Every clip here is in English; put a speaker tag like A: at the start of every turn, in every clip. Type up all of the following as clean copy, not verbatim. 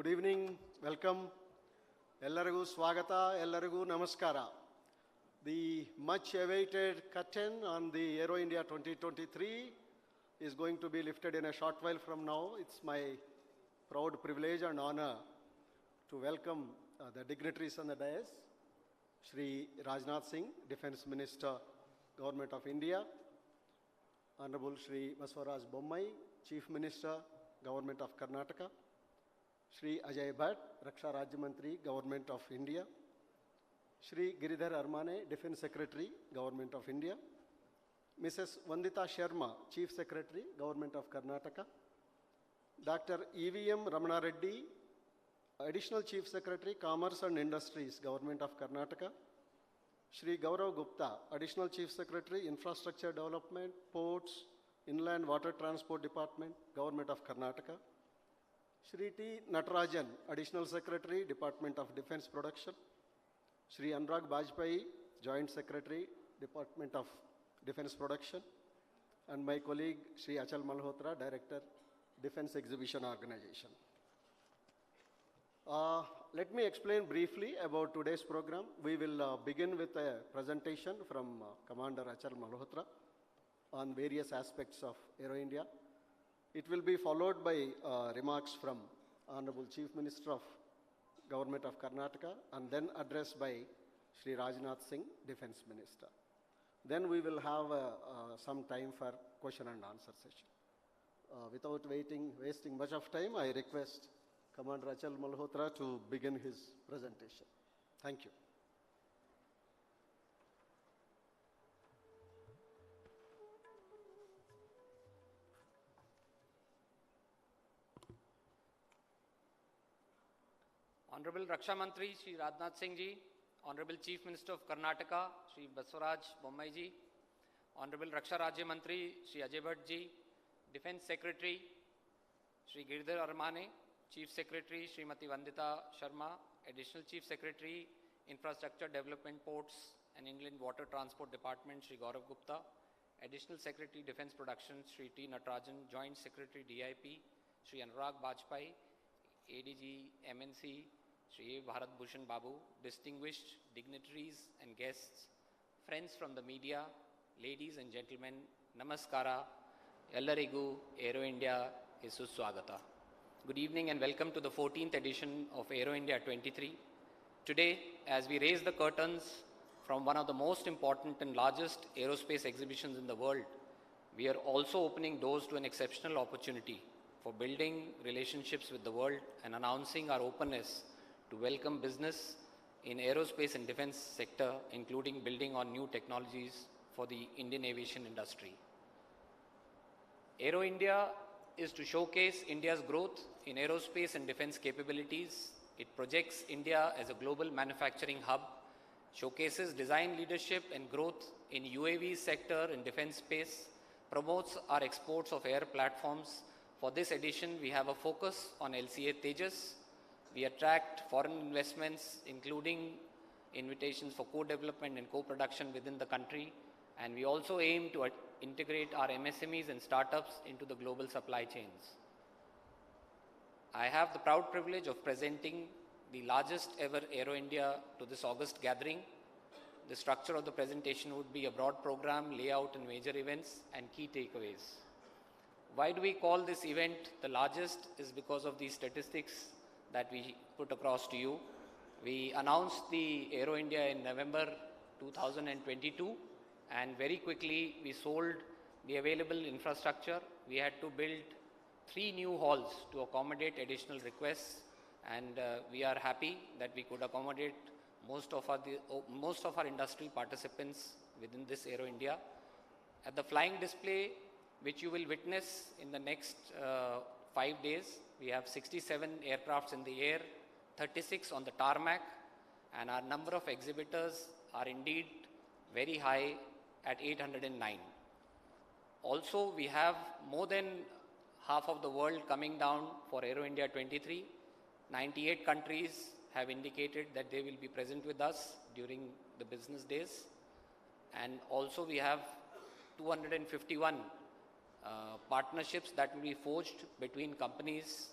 A: Good evening, welcome. Ellarigu swagata, ellarigu namaskara. The much awaited curtain on the Aero India 2023 is going to be lifted in a short while from now. It's my proud privilege and honor to welcome the dignitaries on the dais. Shri Rajnath Singh, Defense Minister, Government of India. Honorable Shri Baswaraj Bommai, Chief Minister, Government of Karnataka. Shri Ajay Bhatt, Raksha Rajya Mantri, Government of India. Shri Giridhar Armane, Defense Secretary, Government of India. Mrs. Vandita Sharma, Chief Secretary, Government of Karnataka. Dr. E.V.M. Ramana Reddy, Additional Chief Secretary, Commerce and Industries, Government of Karnataka. Shri Gaurav Gupta, Additional Chief Secretary, Infrastructure Development, Ports, Inland Water Transport Department, Government of Karnataka. Shri T. Natarajan, Additional Secretary, Department of Defense Production. Shri Anurag Bajpai, Joint Secretary, Department of Defense Production. And my colleague, Shri Achal Malhotra, Director, Defense Exhibition Organization. Let me explain briefly about today's program. We will begin with a presentation from Commander Achal Malhotra on various aspects of Aero India. It will be followed by remarks from Honorable Chief Minister of Government of Karnataka and then addressed by Shri Rajnath Singh, Defense Minister. Then we will have some time for question and answer session. Without wasting much of time, I request Commander Achal Malhotra to begin his presentation. Thank you.
B: Honorable Raksha Mantri Shri Rajnath Singh Ji, Honorable Chief Minister of Karnataka Shri Baswaraj Bommai Ji, Honorable Raksha Rajya Mantri Shri Ajay Bhatt Ji, Defense Secretary Shri Giridhar Armane, Chief Secretary Srimati Vandita Sharma, Additional Chief Secretary Infrastructure Development Ports and Inland Water Transport Department Shri Gaurav Gupta, Additional Secretary Defense Production Shri T. Natarajan, Joint Secretary DIP Shri Anurag Bajpai, ADG MNC Shri Bharat Bhushan Babu, distinguished dignitaries and guests, friends from the media, ladies and gentlemen, Namaskara, Ellarigu, Aero India, Isu Swagata. Good evening and welcome to the 14th edition of Aero India 23. Today, as we raise the curtains from one of the most important and largest aerospace exhibitions in the world, we are also opening doors to an exceptional opportunity for building relationships with the world and announcing our openness to welcome business in aerospace and defense sector, including building on new technologies for the Indian aviation industry. Aero India is to showcase India's growth in aerospace and defense capabilities. It projects India as a global manufacturing hub, showcases design leadership and growth in UAV sector and defense space, promotes our exports of air platforms. For this edition, we have a focus on LCA Tejas. We attract foreign investments, including invitations for co-development and co-production within the country. And we also aim to integrate our MSMEs and startups into the global supply chains. I have the proud privilege of presenting the largest ever Aero India to this August gathering. The structure of the presentation would be a broad program, layout and major events and key takeaways. Why do we call this event the largest is because of these statistics that we put across to you. We announced the Aero India in November 2022 and very quickly we sold the available infrastructure. We had to build 3 new halls to accommodate additional requests and we are happy that we could accommodate most of our industry participants within this Aero India. At the flying display, which you will witness in the next 5 days. We have 67 aircrafts in the air, 36 on the tarmac, and our number of exhibitors are indeed very high at 809. Also, we have more than half of the world coming down for Aero India 23. 98 countries have indicated that they will be present with us during the business days. And also we have 251 partnerships that will be forged between companies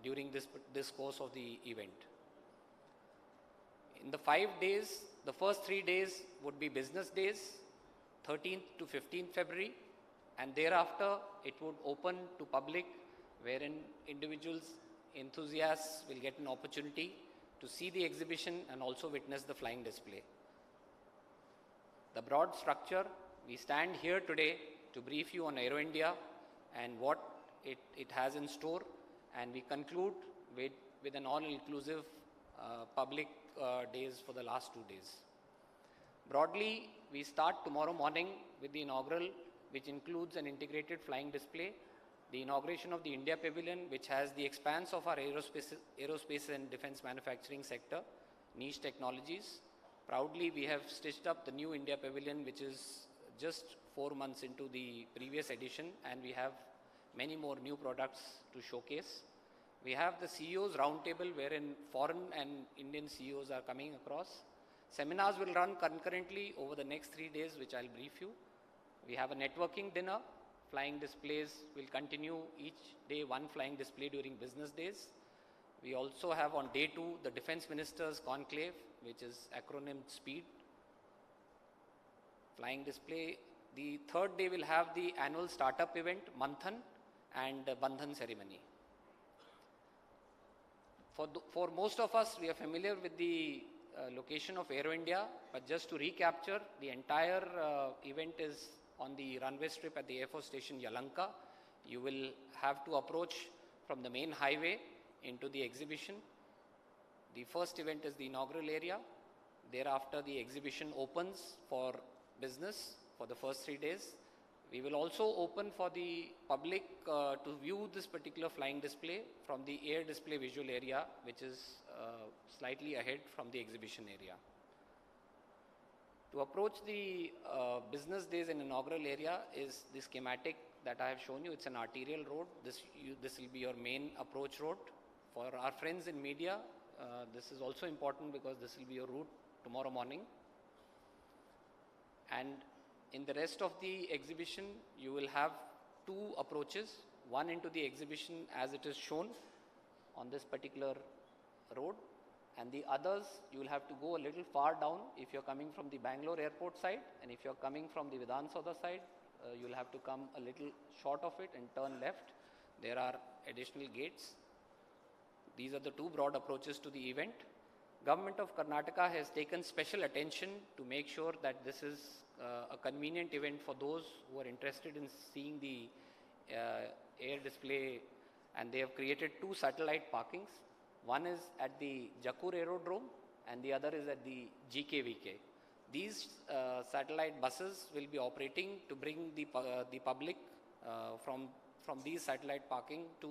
B: during this course of the event. In the 5 days, the first 3 days would be business days, 13th to 15th February, and thereafter it would open to public, wherein individuals, enthusiasts will get an opportunity to see the exhibition and also witness the flying display. The broad structure, we stand here today to brief you on Aero India and what it has in store, and we conclude with an all-inclusive public days for the last 2 days. Broadly, we start tomorrow morning with the inaugural, which includes an integrated flying display, the inauguration of the India Pavilion, which has the expanse of our aerospace and defense manufacturing sector, niche technologies. Proudly, we have stitched up the new India Pavilion, which is just 4 months into the previous edition, and we have many more new products to showcase. We have the CEOs roundtable, wherein foreign and Indian CEOs are coming across. Seminars will run concurrently over the next 3 days, which I'll brief you. We have a networking dinner. Flying displays will continue each day, one flying display during business days. We also have on day 2 the Defense Ministers Conclave, which is acronymed SPEED. Flying display. The 3rd day will have the annual startup event, Manthan, and Bandhan ceremony. For most of us, we are familiar with the location of Aero India, but just to recapture, the entire event is on the runway strip at the Air Force Station Yalanka. You will have to approach from the main highway into the exhibition. The first event is the inaugural area. Thereafter, the exhibition opens for business for the first 3 days. We will also open for the public to view this particular flying display from the air display visual area, which is slightly ahead from the exhibition area. To approach the business days and inaugural area is the schematic that I have shown you. It's an arterial road. This will be your main approach road. For our friends in media, this is also important because this will be your route tomorrow morning. And in the rest of the exhibition, you will have 2 approaches, one into the exhibition as it is shown on this particular road, and the others you will have to go a little far down if you're coming from the Bangalore airport side, and if you're coming from the Vidhan Soda side, you'll have to come a little short of it and turn left. There are additional gates. These are the 2 broad approaches to the event. Government of Karnataka has taken special attention to make sure that this is a convenient event for those who are interested in seeing the air display, and they have created 2 satellite parkings. One is at the Jakur Aerodrome and the other is at the GKVK. These satellite buses will be operating to bring the public from these satellite parking to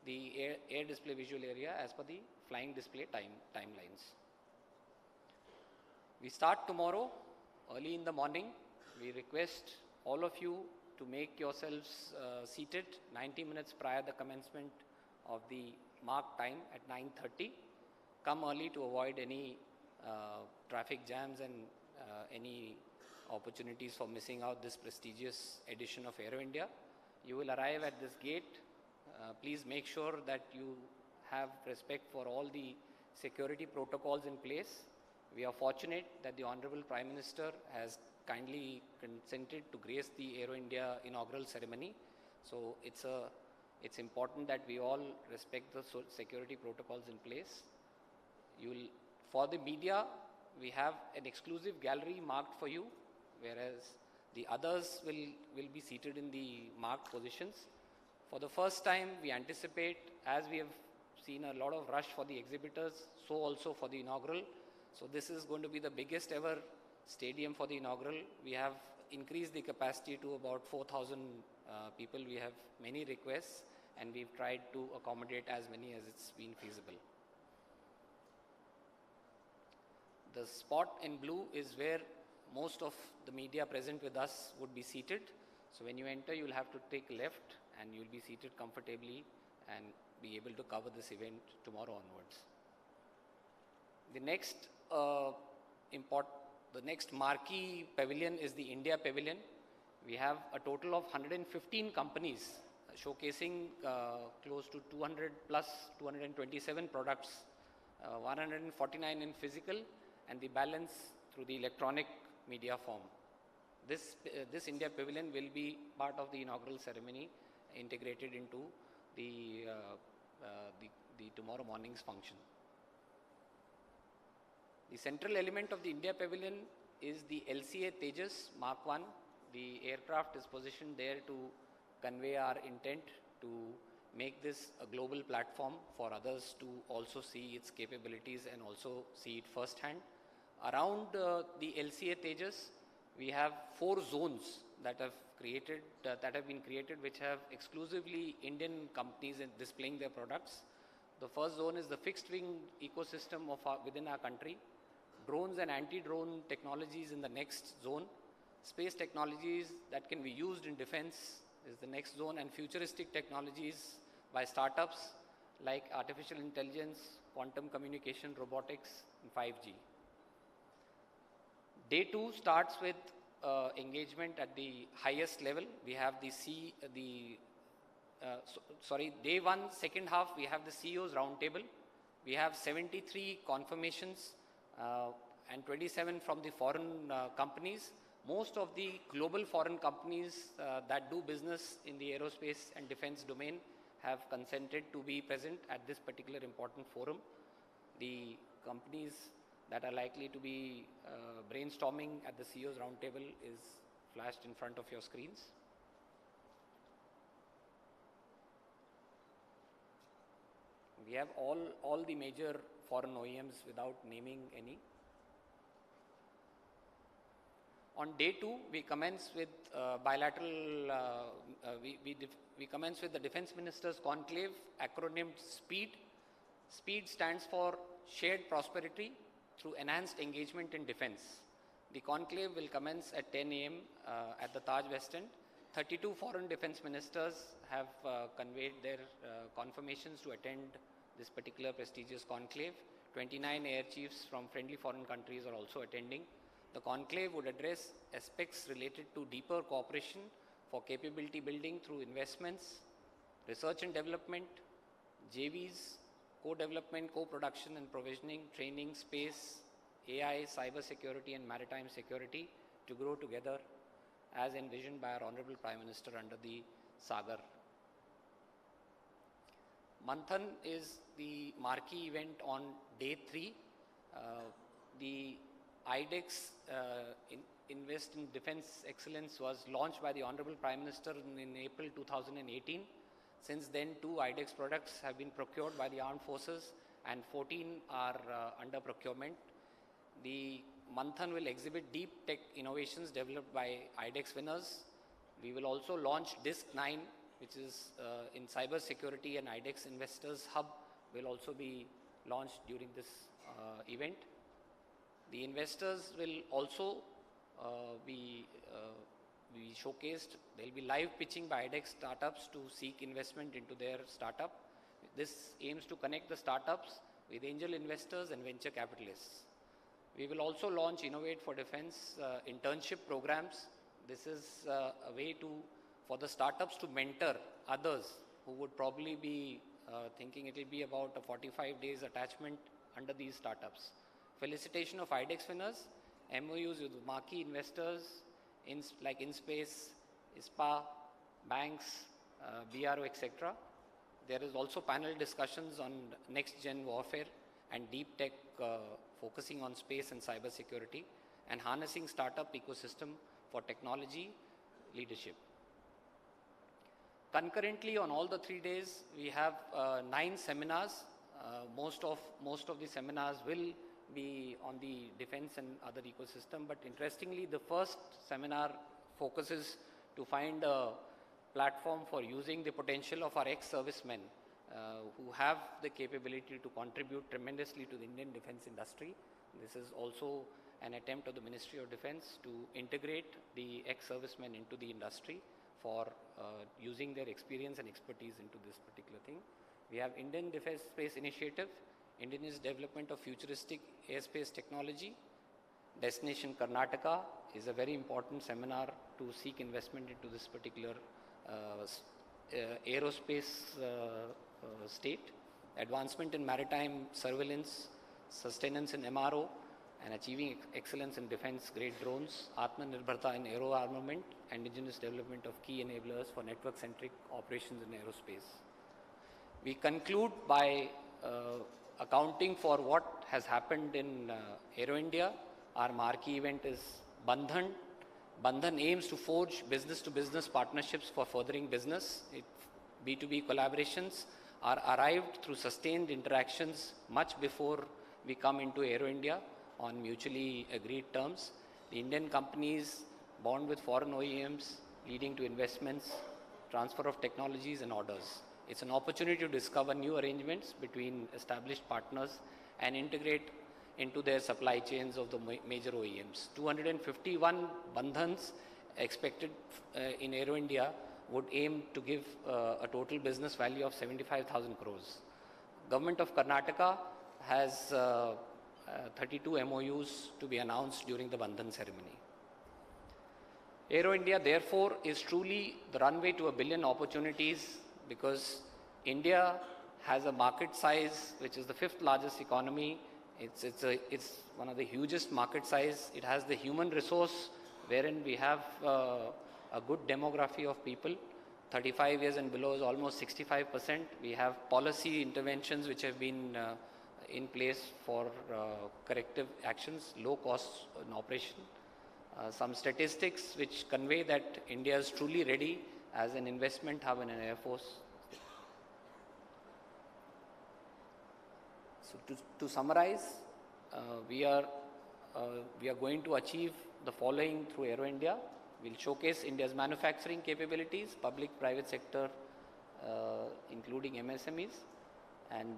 B: the air display visual area as per the flying display timelines. We start tomorrow early in the morning. We request all of you to make yourselves seated 90 minutes prior to the commencement of the marked time at 9:30. Come early to avoid any traffic jams and any opportunities for missing out this prestigious edition of Aero India. You will arrive at this gate. Please make sure that you have respect for all the security protocols in place. We are fortunate that the Honorable Prime Minister has kindly consented to grace the Aero India inaugural ceremony. So it's important that we all respect the security protocols in place. For the media, we have an exclusive gallery marked for you, whereas the others will be seated in the marked positions. For the first time, we anticipate, as we have seen a lot of rush for the exhibitors, so also for the inaugural. So this is going to be the biggest ever stadium for the inaugural. We have increased the capacity to about 4,000 people. We have many requests and we've tried to accommodate as many as it's been feasible. The spot in blue is where most of the media present with us would be seated. So when you enter, you'll have to take left and you'll be seated comfortably and be able to cover this event tomorrow onwards. The next marquee pavilion is the India Pavilion. We have a total of 115 companies showcasing close to 200 plus 227 products, 149 in physical and the balance through the electronic media form. This India Pavilion will be part of the inaugural ceremony integrated into the tomorrow morning's function. The central element of the India Pavilion is the LCA Tejas Mark 1. The aircraft is positioned there to convey our intent to make this a global platform for others to also see its capabilities and also see it firsthand. Around the LCA Tejas, we have 4 zones that have been created, which have exclusively Indian companies displaying their products. The first zone is the fixed wing ecosystem within our country. Drones and anti-drone technologies in the next zone. Space technologies that can be used in defense is the next zone, and futuristic technologies by startups like artificial intelligence, quantum communication, robotics, and 5G. Day 2 starts with engagement at the highest level. We have day 1, second half, we have the CEO's roundtable. We have 73 confirmations and 27 from the foreign companies. Most of the global foreign companies that do business in the aerospace and defense domain have consented to be present at this particular important forum. The companies that are likely to be brainstorming at the CEO's roundtable is flashed in front of your screens. We have all the major foreign OEMs without naming any. On day 2, we commence with we commence with the Defense Ministers Conclave, acronymed SPEED. SPEED stands for Shared Prosperity through Enhanced Engagement in Defense. The conclave will commence at 10 a.m. At the Taj West End. 32 foreign defense ministers have conveyed their confirmations to attend this particular prestigious conclave. 29 air chiefs from friendly foreign countries are also attending. The conclave would address aspects related to deeper cooperation for capability building through investments, research and development, JVs, co-development, co-production and provisioning, training, space, AI, cyber security and maritime security to grow together as envisioned by our Honorable Prime Minister under the Sagar. Manthan is the marquee event on day 3. The IDEX Invest in Defense Excellence was launched by the Honorable Prime Minister in April 2018. Since then, 2 IDEX products have been procured by the armed forces and 14 are under procurement. The Manthan will exhibit deep tech innovations developed by IDEX winners. We will also launch DISC 9, which is in cyber security, and IDEX Investors Hub will also be launched during this event. The investors will also be showcased. There will be live pitching by IDEX startups to seek investment into their startup. This aims to connect the startups with angel investors and venture capitalists. We will also launch Innovate for Defense internship programs. This is a way for the startups to mentor others who would probably be thinking it will be about a 45 days attachment under these startups. Felicitation of IDEX winners, MOUs with marquee investors like InSpace, ISPA, banks, BRO, etc. There is also panel discussions on next-gen warfare and deep tech focusing on space and cyber security and harnessing startup ecosystem for technology leadership. Concurrently, on all the 3 days, we have 9 seminars. Most of the seminars will be on the defense and other ecosystem, but interestingly, the first seminar focuses to find a platform for using the potential of our ex-servicemen who have the capability to contribute tremendously to the Indian defense industry. This is also an attempt of the Ministry of Defense to integrate the ex-servicemen into the industry for using their experience and expertise into this particular thing. We have Indian Defense Space Initiative, India's development of futuristic airspace technology. Destination Karnataka is a very important seminar to seek investment into this particular aerospace state, advancement in maritime surveillance, sustenance in MRO, and achieving excellence in defense-grade drones, Atmanirbharta in aero armament, and indigenous development of key enablers for network-centric operations in aerospace. We conclude by accounting for what has happened in Aero India. Our marquee event is Bandhan. Bandhan aims to forge business-to-business partnerships for furthering business. B2B collaborations are arrived through sustained interactions much before we come into Aero India on mutually agreed terms. The Indian companies bond with foreign OEMs, leading to investments, transfer of technologies and orders. It's an opportunity to discover new arrangements between established partners and integrate into their supply chains of the major OEMs. 251 bandhans expected in Aero India would aim to give a total business value of 75,000 crores. Government of Karnataka has 32 MOUs to be announced during the Bandhan ceremony. Aero India, therefore, is truly the runway to 1 billion opportunities, because India has a market size which is the 5th largest economy. It's one of the hugest market size. It has the human resource wherein we have a good demography of people. 35 years and below is almost 65%. We have policy interventions which have been in place for corrective actions, low costs in operation. Some statistics which convey that India is truly ready as an investment hub and an air force. So to summarize, we are going to achieve the following through Aero India. We'll showcase India's manufacturing capabilities, public-private sector, including MSMEs, and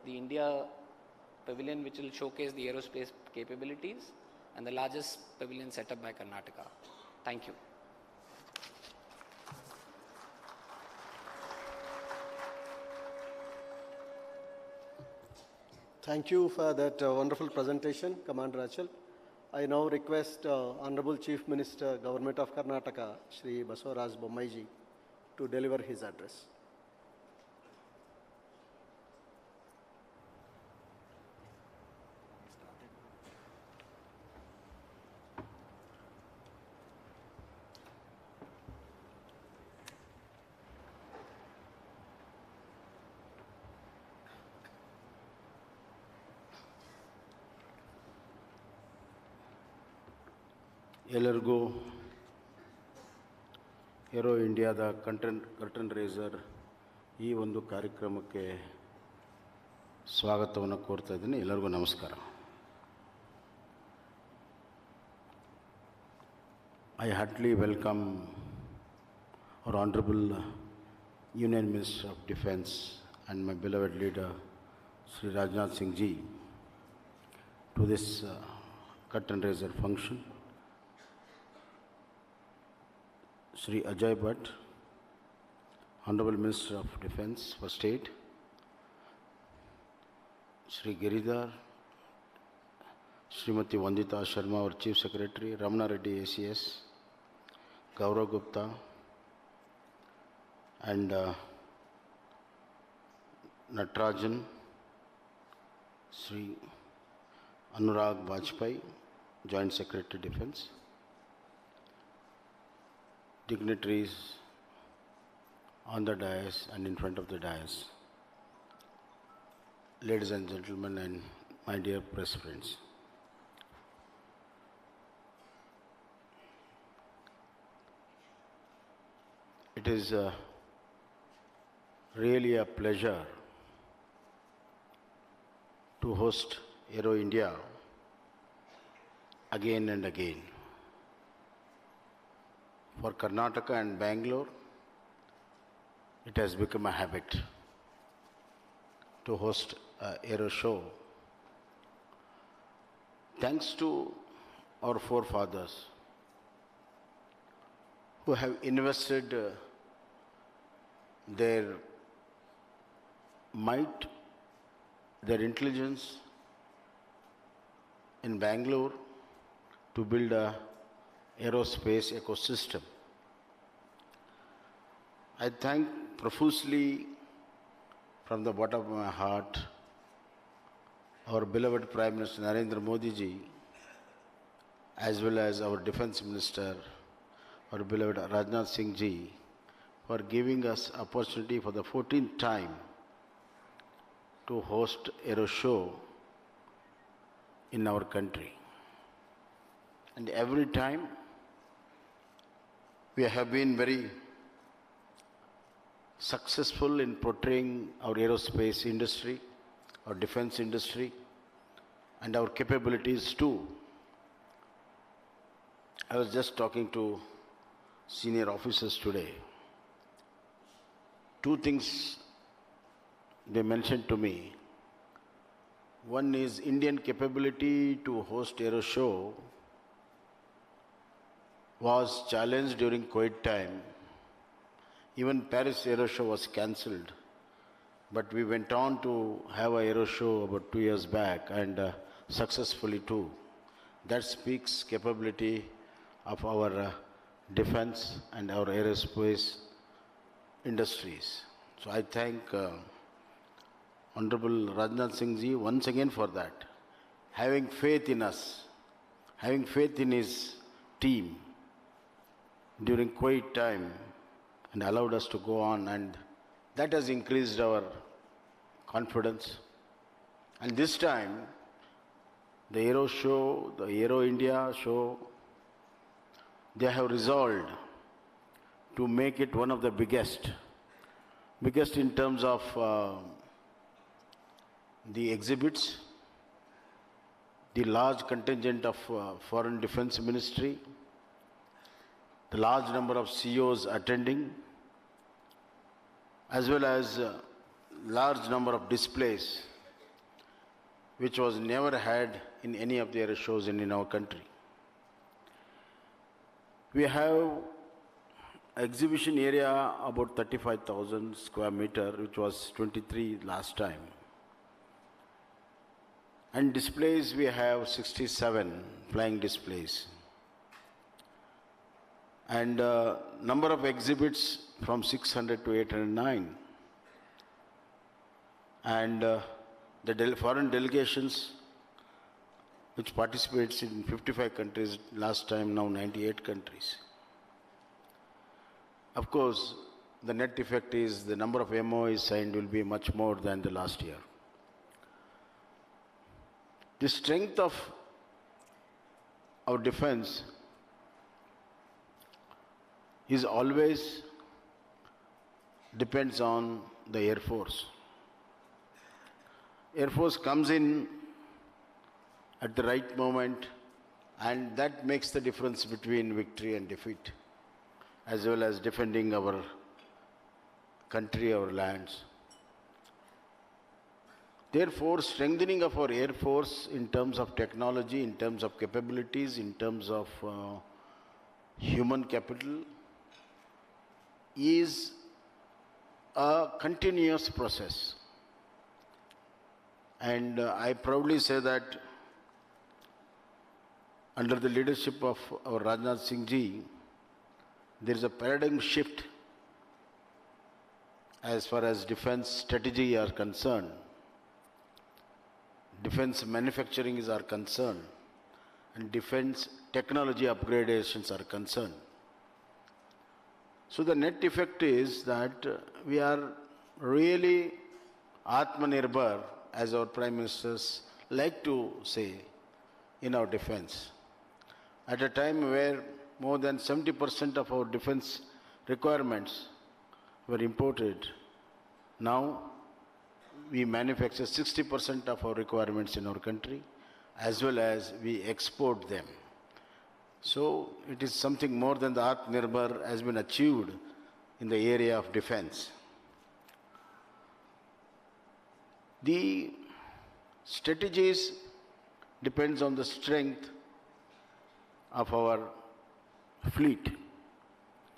B: the India pavilion, which will showcase the aerospace capabilities, and the largest pavilion set up by Karnataka. Thank you.
A: Thank you for that wonderful presentation, Commander Achal. I now request Honorable Chief Minister, Government of Karnataka, Shri Basavaraj Bommaiji, to deliver his address.
C: ಎಲ್ಲರಿಗೂ aero ಇಂಡಿಯಾದ curtain racer ಈ ಒಂದು ಕಾರ್ಯಕ್ರಮಕ್ಕೆ ಸ್ವಾಗತವನ್ನು ಕೋರ್ತಾ ಇದ್ದೀನಿ. ಎಲ್ಲರಿಗೂ ನಮಸ್ಕಾರ. I heartily welcome our Honorable Union Minister of Defence and my beloved leader, Sri Rajnath Singh Ji, to this curtain raiser function. Sri Ajay Bhatt, Honorable Minister of Defence for State, Sri Giridhar, Srimati Vandita Sharma, our Chief Secretary, Ramana Reddy ACS, Gaurav Gupta, and Natarajan, Sri Anurag Vajpayee, Joint Secretary Defence, dignitaries on the dais and in front of the dais, ladies and gentlemen, and my dear press friends. It is really a pleasure to host Aero India again and again. For Karnataka and Bangalore, it has become a habit to host an Aero show. Thanks to our forefathers who have invested their might, their intelligence in Bangalore to build a aerospace ecosystem. I thank profusely from the bottom of my heart our beloved Prime Minister Narendra Modi ji, as well as our Defence Minister, our beloved Rajnath Singh ji, for giving us opportunity for the 14th time to host Aero Show in our country. And every time we have been very successful in portraying our aerospace industry, our defense industry, and our capabilities too. I was just talking to senior officers today. Two things they mentioned to me. One is Indian capability to host Aero Show was challenged during COVID time. Even Paris Aero Show was cancelled. But we went on to have a Aero Show about 2 years back and successfully too. That speaks capability of our defense and our aerospace industries. So I thank Honorable Rajnath Singh ji once again for that. Having faith in us, having faith in his team during COVID time and allowed us to go on, and that has increased our confidence. And this time, the Aero Show, the Aero India show, they have resolved to make it one of the biggest in terms of the exhibits, the large contingent of Foreign Defense Ministry, the large number of CEOs attending, as well as large number of displays, which was never had in any of the aero shows in our country. We have exhibition area about 35,000 square meter, which was 23 last time. And displays, we have 67 flying displays. And number of exhibits from 600 to 809. And the foreign delegations, which participates in 55 countries last time, now 98 countries. Of course, the net effect is the number of MOAs signed will be much more than the last year. The strength of our defense is always depends on the Air Force. Air Force comes in at the right moment, and that makes the difference between victory and defeat, as well as defending our country, our lands. Therefore, strengthening of our Air Force in terms of technology, in terms of capabilities, in terms of human capital is a continuous process. And I proudly say that under the leadership of our Rajnath Singh ji, there is a paradigm shift as far as defense strategy are concerned, defense manufacturing is are concerned, and defense technology upgradations are concerned. So the net effect is that we are really Atmanirbhar, as our Prime Ministers like to say, in our defense. At a time where more than 70% of our defense requirements were imported, now we manufacture 60% of our requirements in our country, as well as we export them. So it is something more than the Atmanirbhar has been achieved in the area of defense. The strategies depends on the strength of our fleet,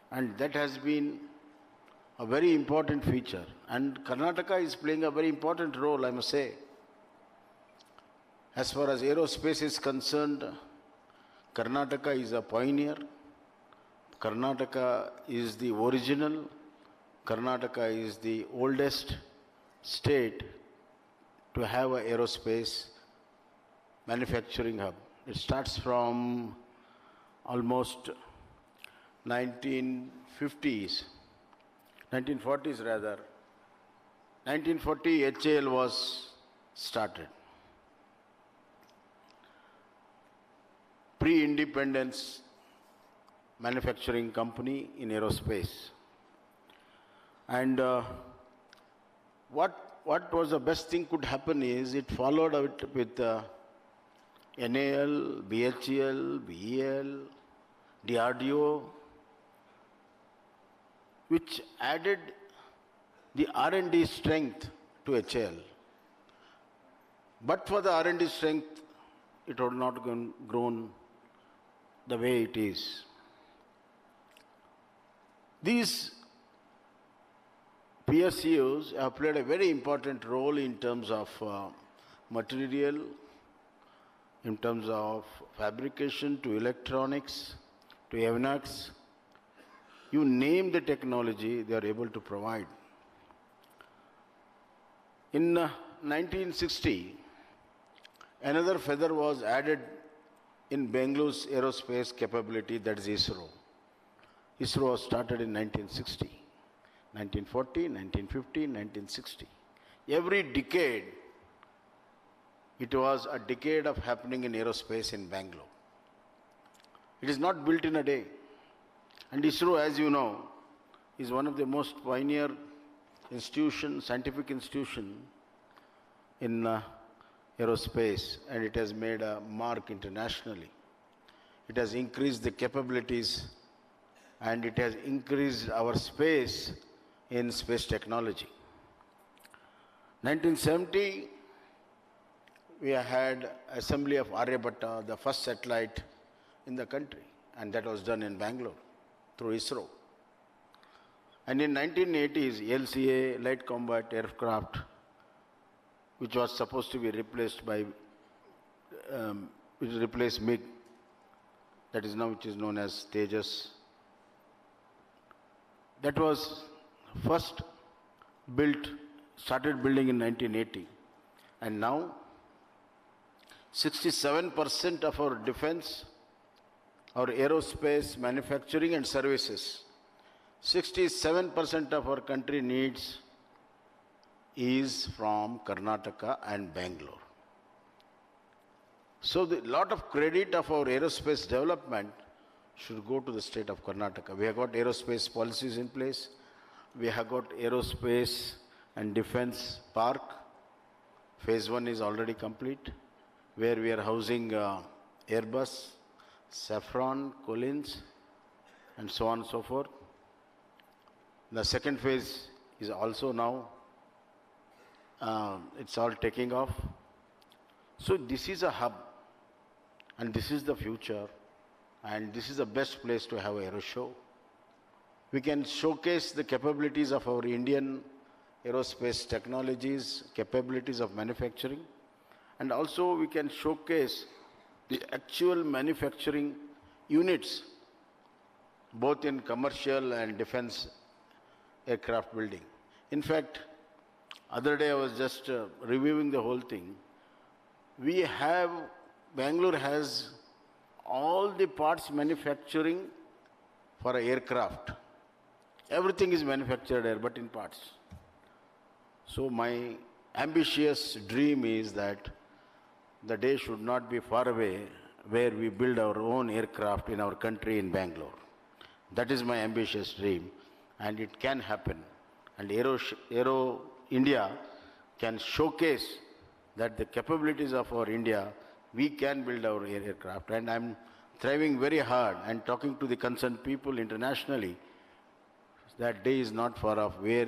C: and that has been a very important feature, and Karnataka is playing a very important role, I must say. As far as aerospace is concerned, Karnataka is a pioneer. Karnataka is the original. Karnataka is the oldest state to have an aerospace manufacturing hub. It starts from almost 1950s, 1940s rather. 1940 HAL was started. Pre-independence manufacturing company in aerospace. And what was the best thing could happen is it followed out with NAL, BHEL, BEL, DRDO, which added the R&D strength to HAL. But for the R&D strength, it would not grown the way it is. These PSUs have played a very important role in terms of material, in terms of fabrication to electronics, to avionics. You name the technology, they are able to provide. In 1960, another feather was added in Bangalore's aerospace capability, that is ISRO. ISRO was started in 1960, 1940, 1950, 1960. Every decade, it was a decade of happening in aerospace in Bangalore. It is not built in a day. And ISRO, as you know, is one of the most pioneer institutions, scientific institution in aerospace, and it has made a mark internationally. It has increased the capabilities and it has increased our space in space technology. 1970, we had assembly of Aryabhatta, the first satellite in the country, and that was done in Bangalore through ISRO. And in 1980s, LCA, light combat aircraft, which was supposed to be replaced by, which replaced MiG, that is now which is known as Tejas. That was first built, started building in 1980, and now 67% of our defense, our aerospace manufacturing and services, 67% of our country needs is from Karnataka and Bangalore. So the lot of credit of our aerospace development should go to the state of Karnataka. We have got aerospace policies in place. We have got aerospace and defense park. Phase 1 is already complete, where we are housing Airbus, Safran, Collins, and so on and so forth. The second phase is also now, it's all taking off. So this is a hub, and this is the future, and this is the best place to have an aero show. We can showcase the capabilities of our Indian aerospace technologies, capabilities of manufacturing, and also we can showcase the actual manufacturing units, both in commercial and defense aircraft building. In fact, other day I was just reviewing the whole thing. Bangalore has all the parts manufacturing for an aircraft. Everything is manufactured there, but in parts. So my ambitious dream is that the day should not be far away where we build our own aircraft in our country in Bangalore. That is my ambitious dream, and it can happen. And Aero India can showcase that the capabilities of our India, we can build our aircraft. And I'm thriving very hard and talking to the concerned people internationally. That day is not far off where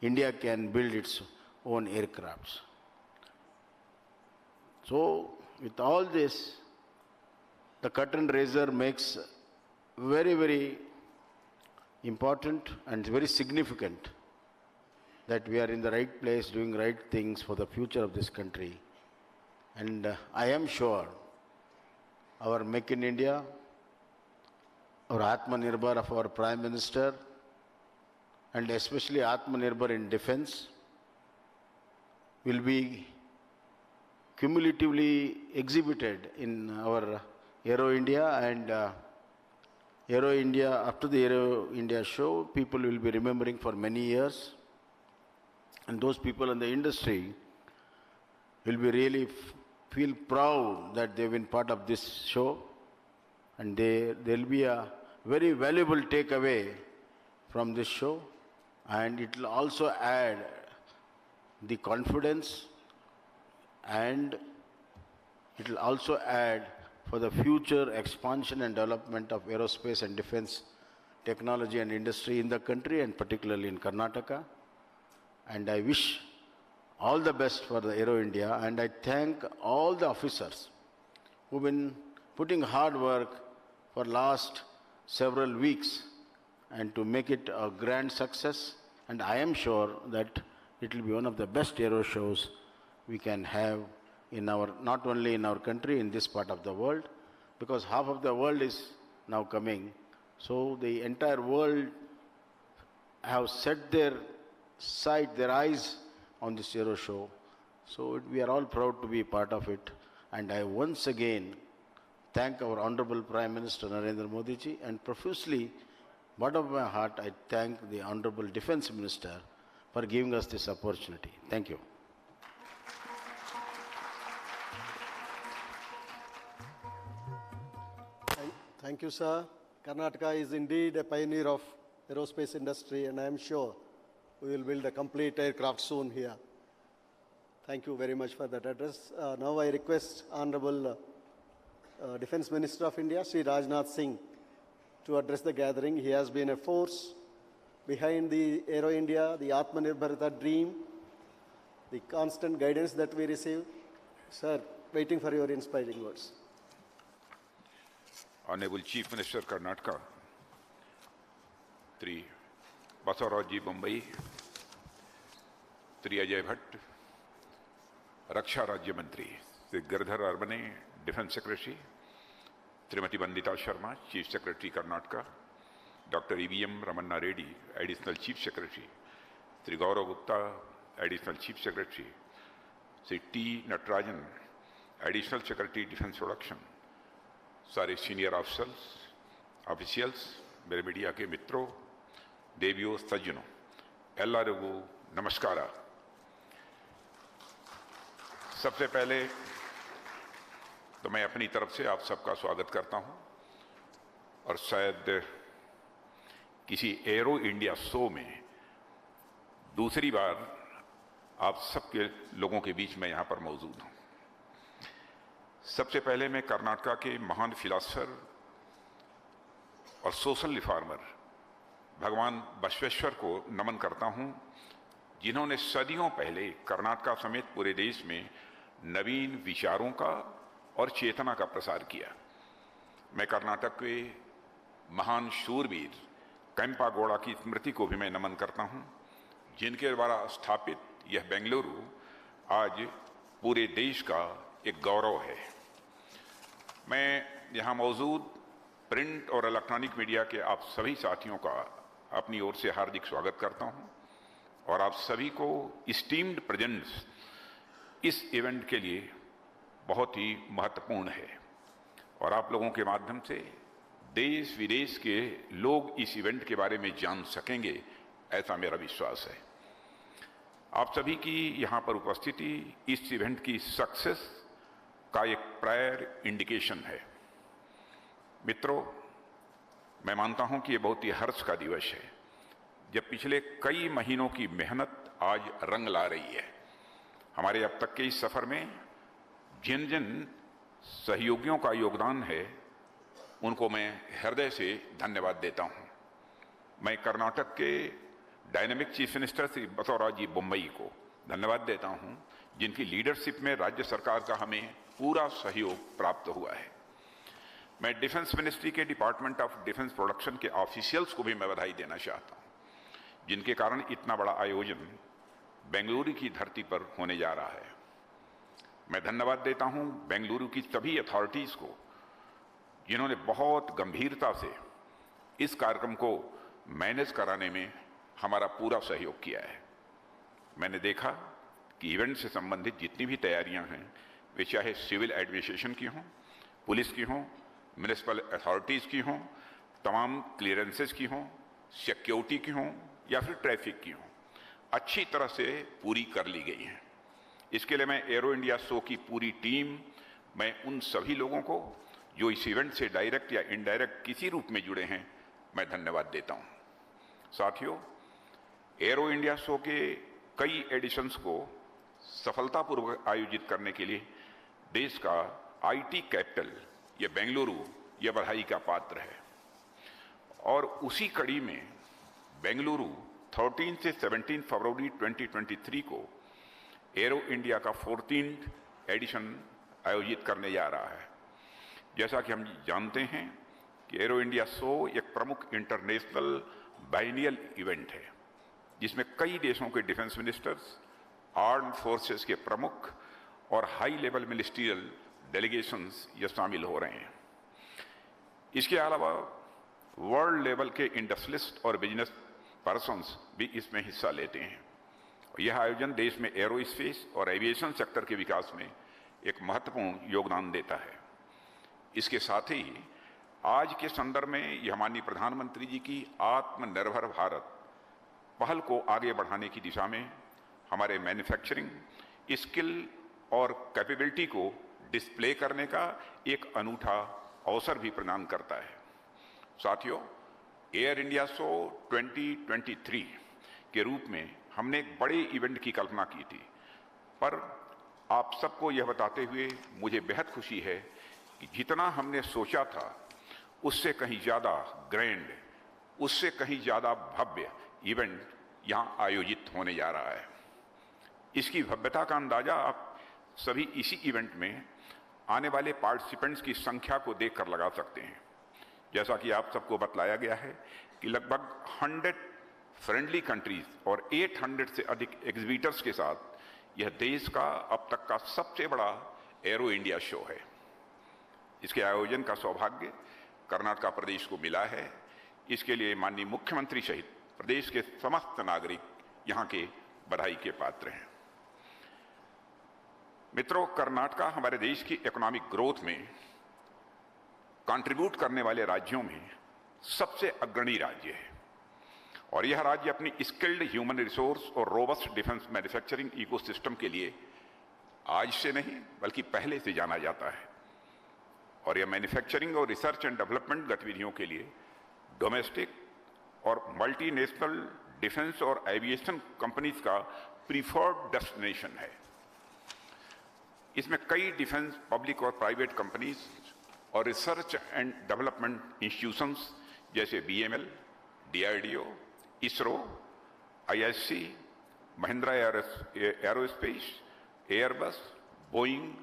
C: India can build its own aircrafts. So, with all this, the curtain raiser makes very, very important and very significant that we are in the right place, doing right things for the future of this country. And I am sure our Make in India, our Atmanirbhar of our Prime Minister, and especially Atmanirbhar in defense will be cumulatively exhibited in our Aero India, and Aero India, after the Aero India show, people will be remembering for many years, and those people in the industry will be really feel proud that they've been part of this show, and there'll be a very valuable takeaway from this show, and it will also add the confidence, and it will also add for the future expansion and development of aerospace and defense technology and industry in the country, and particularly in Karnataka. And I wish all the best for the Aero India, and I thank all the officers who've been putting hard work for last several weeks and to make it a grand success. And I am sure that it will be one of the best aero shows we can have in our, not only in our country, in this part of the world, because half of the world is now coming. So the entire world have set their sight, their eyes on this aero show. So we are all proud to be part of it. And I once again thank our Honorable Prime Minister Narendra Modi ji, and profusely, bottom of my heart, I thank the Honorable Defense Minister for giving us this opportunity. Thank you.
A: Thank you, sir. Karnataka is indeed a pioneer of aerospace industry, and I am sure we will build a complete aircraft soon here. Thank you very much for that address. Now I request Honorable Defense Minister of India, Sri Rajnath Singh, to address the gathering. He has been a force behind the Aero India, the Atmanirbharta dream, the constant guidance that we receive. Sir, waiting for your inspiring words.
D: Honorable Chief Minister Karnataka, Sri Basavaraji Bombay, Sri Ajay Bhatt, Raksha Rajya Mantri, Sri Girdhar Arbane, Defense Secretary, Srimati Vandita Sharma, Chief Secretary Karnataka, Dr. E.V.M. Ramanna Reddy, Additional Chief Secretary, Sri Gaurav Gupta, Additional Chief Secretary, Sri T. Natarajan, Additional Secretary Defense Production, सारे senior officials, मेरे media के मित्रों, देवियों, सज्जनों, एल्लारिगू नमस्कार। सबसे पहले तो मैं अपनी तरफ से आप सबका स्वागत करता हूं, और शायद किसी एरो इंडिया शो में दूसरी बार आप सबके लोगों के बीच में यहां पर मौजूद हूं। सबसे पहले मैं कर्नाटका के महान फिलासफर और सोशल रिफॉर्मर भगवान बसवेश्वर को नमन करता हूं, जिन्होंने सदियों पहले कर्नाटका समेत पूरे देश में नवीन विचारों का और चेतना का प्रसार किया। मैं कर्नाटक के महान शूरवीर केम्पागौड़ा की स्मृति को भी मैं नमन करता हूं, जिनके द्वारा स्थापित यह बेंगलुरु आज पूरे देश का एक गौरव है। मैं यहाँ मौजूद प्रिंट और इलेक्ट्रॉनिक मीडिया के आप सभी साथियों का अपनी ओर से हार्दिक स्वागत करता हूँ, और आप सभी को इस्टीम्ड प्रेजेंस इस इवेंट के लिए बहुत ही महत्वपूर्ण है, और आप लोगों के माध्यम से देश विदेश के लोग इस इवेंट के बारे में जान सकेंगे, ऐसा मेरा विश्वास है। आप सभी की यहाँ पर उपस्थिति इस इवेंट की सक्सेस का एक प्रायर इंडिकेशन है। मित्रों, मैं मानता हूं कि ये बहुत ही हर्ष का दिवस है, जब पिछले कई महीनों की मेहनत आज रंग ला रही है। हमारे अब तक के इस सफर में जिन जिन सहयोगियों का योगदान है, उनको मैं हृदय से धन्यवाद देता हूं। मैं कर्नाटक के dynamic chief minister Shri Basavaraj Bommai को धन्यवाद देता हूं, जिनकी लीडरशिप में राज्य सरकार का हमें पूरा सहयोग प्राप्त हुआ है। मैं डिफेंस मिनिस्ट्री के डिपार्टमेंट ऑफ डिफेंस प्रोडक्शन के ऑफिशियल्स को भी मैं बधाई देना चाहता हूं, जिनके कारण इतना बड़ा आयोजन बेंगलुरु की धरती पर होने जा रहा है। मैं धन्यवाद देता हूं बेंगलुरु की सभी अथॉरिटीज को, जिन्होंने बहुत गंभीरता से इस कार्यक्रम को मैनेज कराने में हमारा पूरा सहयोग किया है। मैंने देखा कि इवेंट से संबंधित जितनी भी तैयारियां हैं, वे चाहे सिविल एडमिनिस्ट्रेशन की हों, पुलिस की हों, म्युनिसिपल अथॉरिटीज़ की हों, तमाम क्लियरेंसेस की हों, सिक्योरिटी की हों या फिर ट्रैफिक की हों, अच्छी तरह से पूरी कर ली गई हैं। इसके लिए मैं एरो इंडिया शो की पूरी टीम, मैं उन सभी लोगों को जो इस इवेंट से डायरेक्ट या इनडायरेक्ट किसी रूप में जुड़े हैं, मैं धन्यवाद देता हूं। साथियों, एरो इंडिया शो के कई एडिशंस को सफलतापूर्वक आयोजित करने के लिए देश का आईटी कैपिटल ये बेंगलुरु ये बधाई का पात्र है। और उसी कड़ी में बेंगलुरु 13 से 17 फरवरी 2023 को एरो इंडिया का 14th एडिशन आयोजित करने जा रहा है। जैसा कि हम जानते हैं कि एरो इंडिया शो एक प्रमुख इंटरनेशनल बाइनियल इवेंट है, जिसमें कई देशों के डिफेंस मिनिस्टर्स, आर्म फोर्सेस के प्रमुख और हाई लेवल मिनिस्ट्रियल डेलीगेशंस ये शामिल हो रहे हैं। इसके अलावा वर्ल्ड लेवल के इंडस्ट्रियलिस्ट और बिजनेस पर्सन्स भी इसमें हिस्सा लेते हैं। यह आयोजन देश में एरोस्पेस और एविएशन सेक्टर के विकास में एक महत्वपूर्ण योगदान देता है। इसके साथ ही आज के संदर्भ में यह माननीय प्रधानमंत्री जी की आत्मनिर्भर भारत पहल को आगे बढ़ाने की दिशा में हमारे मैन्युफैक्चरिंग स्किल और कैपेबिलिटी को डिस्प्ले करने का एक अनूठा अवसर भी प्रदान करता है। साथियों, एयर इंडिया शो 2023 के रूप में हमने एक बड़े इवेंट की कल्पना की थी, पर आप सबको यह बताते हुए मुझे बेहद खुशी है कि जितना हमने सोचा था उससे कहीं ज़्यादा ग्रैंड, उससे कहीं ज़्यादा भव्य इवेंट यहाँ आयोजित होने जा रहा है। इसकी भव्यता का अंदाजा आप सभी इसी इवेंट में आने वाले पार्टिसिपेंट्स की संख्या को देखकर लगा सकते हैं। जैसा कि आप सबको बतलाया गया है कि लगभग 100 फ्रेंडली कंट्रीज और 800 से अधिक एग्जिबिटर्स के साथ यह देश का अब तक का सबसे बड़ा एरो इंडिया शो है। इसके आयोजन का सौभाग्य कर्नाटक प्रदेश को मिला है। इसके लिए माननीय मुख्यमंत्री सहित प्रदेश के समस्त नागरिक यहाँ के बधाई के पात्र हैं। मित्रों, कर्नाटक हमारे देश की इकोनॉमिक ग्रोथ में कंट्रीब्यूट करने वाले राज्यों में सबसे अग्रणी राज्य है और यह राज्य अपनी स्किल्ड ह्यूमन रिसोर्स और रोबस्ट डिफेंस मैन्युफैक्चरिंग इकोसिस्टम के लिए आज से नहीं बल्कि पहले से जाना जाता है। और यह मैन्युफैक्चरिंग और रिसर्च एंड डेवलपमेंट गतिविधियों के लिए डोमेस्टिक और मल्टीनेशनल डिफेंस और एविएशन कंपनीज का प्रीफर्ड डेस्टिनेशन है। इसमें कई डिफेंस पब्लिक और प्राइवेट कंपनीज और रिसर्च एंड डेवलपमेंट इंस्टीट्यूशंस जैसे BML, DRDO, ISRO, ISC, Mahindra aerospace, Airbus, Boeing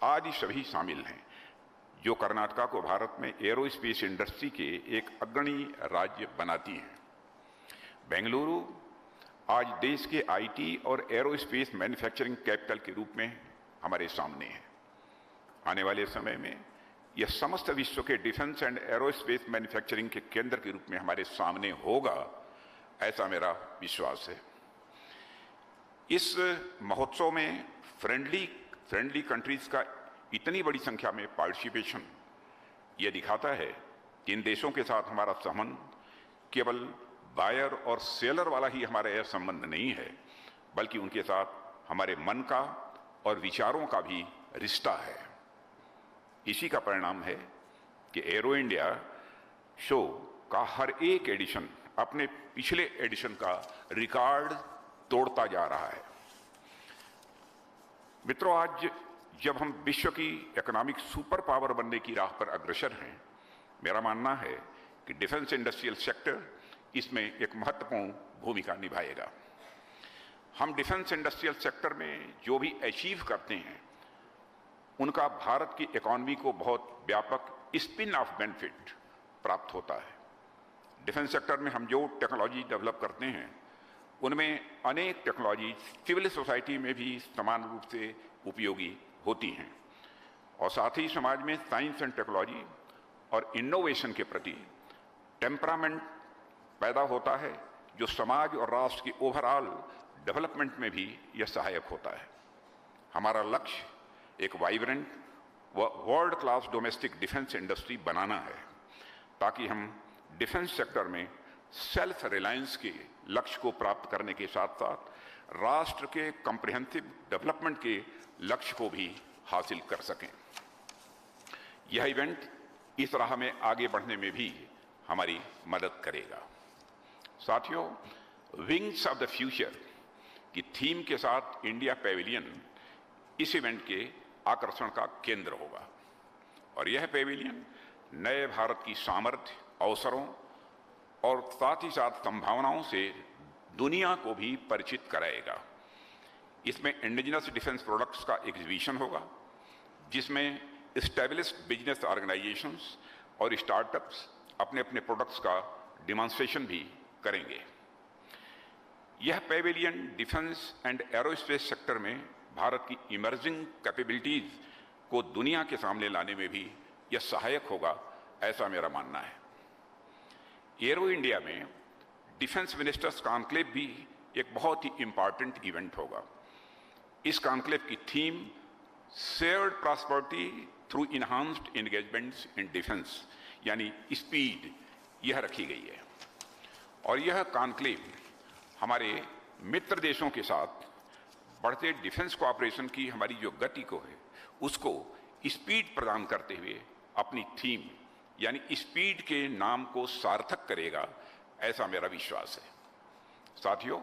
D: आदि सभी शामिल हैं, जो कर्नाटक को भारत में एरोस्पेस इंडस्ट्री के एक अग्रणी राज्य बनाती हैं। बेंगलुरु आज देश के आईटी और एरोस्पेस मैन्युफैक्चरिंग कैपिटल के रूप में हमारे सामने है। आने वाले समय में यह समस्त विश्व के डिफेंस एंड एरोस्पेस मैन्युफैक्चरिंग के केंद्र के रूप में हमारे सामने होगा, ऐसा मेरा विश्वास है। इस महोत्सव में फ्रेंडली कंट्रीज का इतनी बड़ी संख्या में पार्टिसिपेशन यह दिखाता है कि इन देशों के साथ हमारा संबंध केवल बायर और सेलर वाला ही हमारा यह संबंध नहीं है, बल्कि उनके साथ हमारे मन का और विचारों का भी रिश्ता है। इसी का परिणाम है कि एरो इंडिया शो का हर एक एडिशन अपने पिछले एडिशन का रिकॉर्ड तोड़ता जा रहा है। मित्रों, आज जब हम विश्व की इकोनॉमिक सुपर पावर बनने की राह पर अग्रसर हैं, मेरा मानना है कि डिफेंस इंडस्ट्रियल सेक्टर इसमें एक महत्वपूर्ण भूमिका निभाएगा। हम डिफेंस इंडस्ट्रियल सेक्टर में जो भी अचीव करते हैं, उनका भारत की इकोनॉमी को बहुत व्यापक स्पिन ऑफ बेनिफिट प्राप्त होता है। डिफेंस सेक्टर में हम जो टेक्नोलॉजी डेवलप करते हैं, उनमें अनेक टेक्नोलॉजी सिविल सोसाइटी में भी समान रूप से उपयोगी होती हैं और साथ ही समाज में साइंस एंड टेक्नोलॉजी और इनोवेशन के प्रति टेम्परामेंट पैदा होता है, जो समाज और राष्ट्र की ओवरऑल डेवलपमेंट में भी यह सहायक होता है। हमारा लक्ष्य एक वाइब्रेंट व world class domestic defence industry बनाना है, ताकि हम डिफेंस सेक्टर में सेल्फ रिलायंस के लक्ष्य को प्राप्त करने के साथ साथ राष्ट्र के कॉम्प्रिहेंसिव डेवलपमेंट के लक्ष्य को भी हासिल कर सकें। यह इवेंट इस राह में आगे बढ़ने में भी हमारी मदद करेगा। साथियों, विंग्स ऑफ द फ्यूचर की थीम के साथ इंडिया पैविलियन इस इवेंट के आकर्षण का केंद्र होगा और यह पैविलियन नए भारत की सामर्थ्य, अवसरों और साथ ही साथ संभावनाओं से दुनिया को भी परिचित कराएगा। इसमें इंडिजिनस डिफेंस प्रोडक्ट्स का एग्जीबिशन होगा, जिसमें एस्टैब्लिश्ड बिजनेस ऑर्गेनाइजेशंस और स्टार्टअप्स अपने अपने प्रोडक्ट्स का डिमॉन्स्ट्रेशन भी करेंगे। यह pavilion defence and aerospace sector में भारत की इमर्जिंग कैपेबिलिटीज को दुनिया के सामने लाने में भी यह सहायक होगा, ऐसा मेरा मानना है। एरो इंडिया में डिफेंस मिनिस्टर्स कॉन्क्लेव भी एक बहुत ही इंपॉर्टेंट इवेंट होगा। इस कॉन्क्लेव की theme shared prosperity through enhanced engagements in defence यानी स्पीड, यह रखी गई है और यह कॉन्क्लेव हमारे मित्र देशों के साथ बढ़ते डिफेंस कोऑपरेशन की हमारी जो गति को है उसको स्पीड प्रदान करते हुए अपनी थीम यानी स्पीड के नाम को सार्थक करेगा, ऐसा मेरा विश्वास है। साथियों,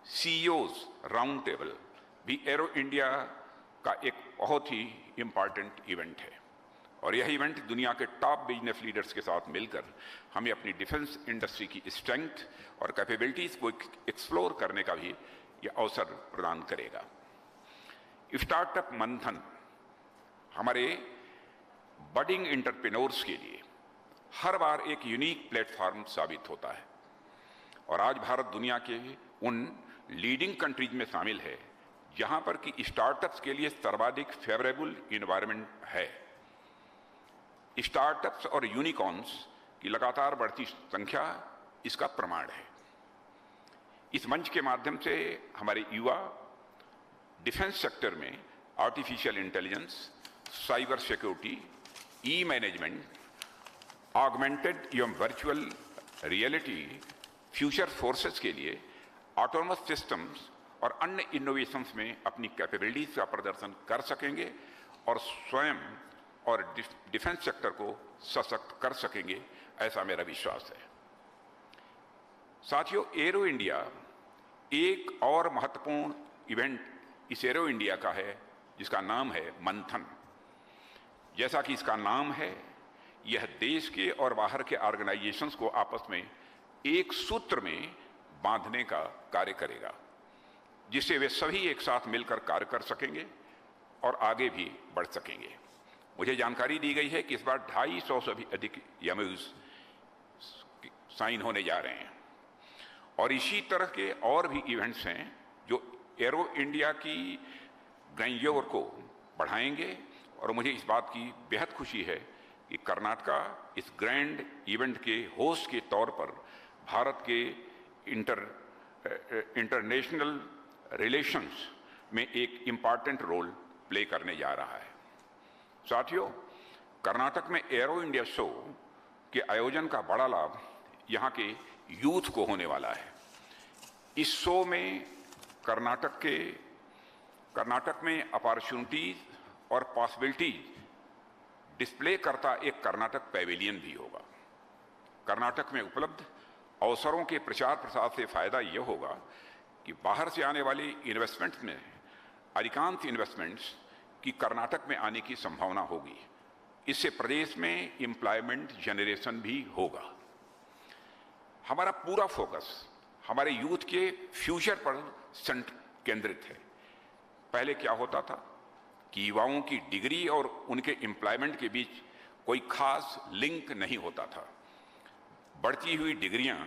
D: सीईओज राउंड टेबल भी एरो इंडिया का एक बहुत ही इंपॉर्टेंट इवेंट है और यह इवेंट दुनिया के टॉप बिजनेस लीडर्स के साथ मिलकर हमें अपनी डिफेंस इंडस्ट्री की स्ट्रेंथ और कैपेबिलिटीज को एक्सप्लोर करने का भी यह अवसर प्रदान करेगा। स्टार्टअप मंथन हमारे बडिंग एंटरप्रेन्योर्स के लिए हर बार एक यूनिक प्लेटफॉर्म साबित होता है और आज भारत दुनिया के उन लीडिंग कंट्रीज में शामिल है जहां पर कि स्टार्टअप्स के लिए सर्वाधिक फेवरेबल एनवायरनमेंट है। स्टार्टअप्स और यूनिकॉर्न्स की लगातार बढ़ती संख्या इसका प्रमाण है। इस मंच के माध्यम से हमारे युवा डिफेंस सेक्टर में आर्टिफिशियल इंटेलिजेंस, साइबर सिक्योरिटी, ई मैनेजमेंट, ऑगमेंटेड एवं वर्चुअल रियलिटी, फ्यूचर फोर्सेस के लिए ऑटोनमस सिस्टम्स और अन्य इनोवेशंस में अपनी कैपेबिलिटीज का प्रदर्शन कर सकेंगे और स्वयं और डिफेंस सेक्टर को सशक्त कर सकेंगे, ऐसा मेरा विश्वास है। साथियों, एरो इंडिया एक और महत्वपूर्ण इवेंट इस एरो इंडिया का है जिसका नाम है मंथन। जैसा कि इसका नाम है, यह देश के और बाहर के ऑर्गेनाइजेशंस को आपस में एक सूत्र में बांधने का कार्य करेगा, जिससे वे सभी एक साथ मिलकर कार्य कर सकेंगे और आगे भी बढ़ सकेंगे। मुझे जानकारी दी गई है कि इस बार 250 से भी अधिक एमओयूज साइन होने जा रहे हैं और इसी तरह के और भी इवेंट्स हैं जो एरो इंडिया की ग्रैंड्योर को बढ़ाएंगे और मुझे इस बात की बेहद खुशी है कि कर्नाटका इस ग्रैंड इवेंट के होस्ट के तौर पर भारत के इंटरनेशनल रिलेशंस में एक इम्पॉर्टेंट रोल प्ले करने जा रहा है। साथियों, कर्नाटक में एरो इंडिया शो के आयोजन का बड़ा लाभ यहाँ के यूथ को होने वाला है। इस शो में कर्नाटक में अपॉर्चुनिटीज और पॉसिबिलिटीज डिस्प्ले करता एक कर्नाटक पैविलियन भी होगा। कर्नाटक में उपलब्ध अवसरों के प्रचार प्रसार से फायदा यह होगा कि बाहर से आने वाली इन्वेस्टमेंट्स में अधिकांश इन्वेस्टमेंट्स की कर्नाटक में आने की संभावना होगी। इससे प्रदेश में एम्प्लॉयमेंट जनरेशन भी होगा। हमारा पूरा फोकस हमारे यूथ के फ्यूचर पर केंद्रित है। पहले क्या होता था कि युवाओं की डिग्री और उनके एम्प्लॉयमेंट के बीच कोई खास लिंक नहीं होता था। बढ़ती हुई डिग्रियां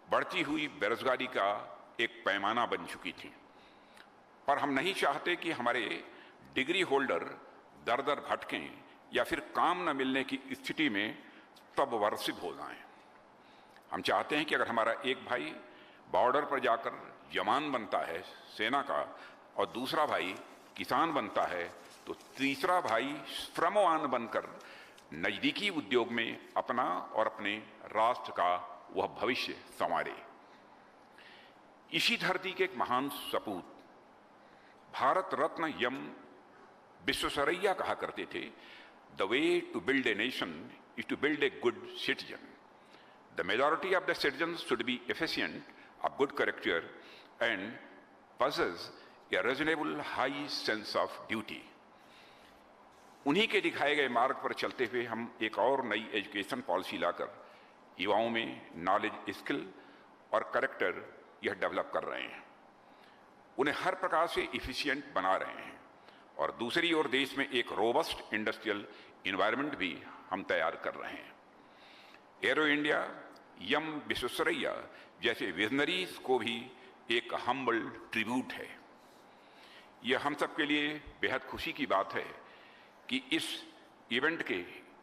D: बढ़ती हुई बेरोजगारी का एक पैमाना बन चुकी थी, पर हम नहीं चाहते कि हमारे डिग्री होल्डर दर दर भटकें या फिर काम न मिलने की स्थिति में तब वर्षित हो जाएं। हम चाहते हैं कि अगर हमारा एक भाई बॉर्डर पर जाकर जवान बनता है सेना का और दूसरा भाई किसान बनता है, तो तीसरा भाई श्रमवान बनकर नजदीकी उद्योग में अपना और अपने राष्ट्र का वह भविष्य संवारे। इसी धरती के एक महान सपूत भारत रत्न यम विश्वेश्वरैया कहा करते थे, the way to build a nation is to build a good citizen. The majority of the citizen should be efficient, of good character and possess a reasonable high sense of duty। उन्हीं के दिखाए गए मार्ग पर चलते हुए हम एक और नई एजुकेशन पॉलिसी लाकर युवाओं में नॉलेज, स्किल और कैरेक्टर यह डेवलप कर रहे हैं, उन्हें हर प्रकार से इफिशिएंट बना रहे हैं और दूसरी ओर देश में एक रोबस्ट इंडस्ट्रियल इन्वायरमेंट भी हम तैयार कर रहे हैं। एरो इंडिया यम विश्वेश्वरैया जैसे विजनरीज को भी एक हम्बल ट्रिब्यूट है। यह हम सब के लिए बेहद खुशी की बात है कि इस इवेंट के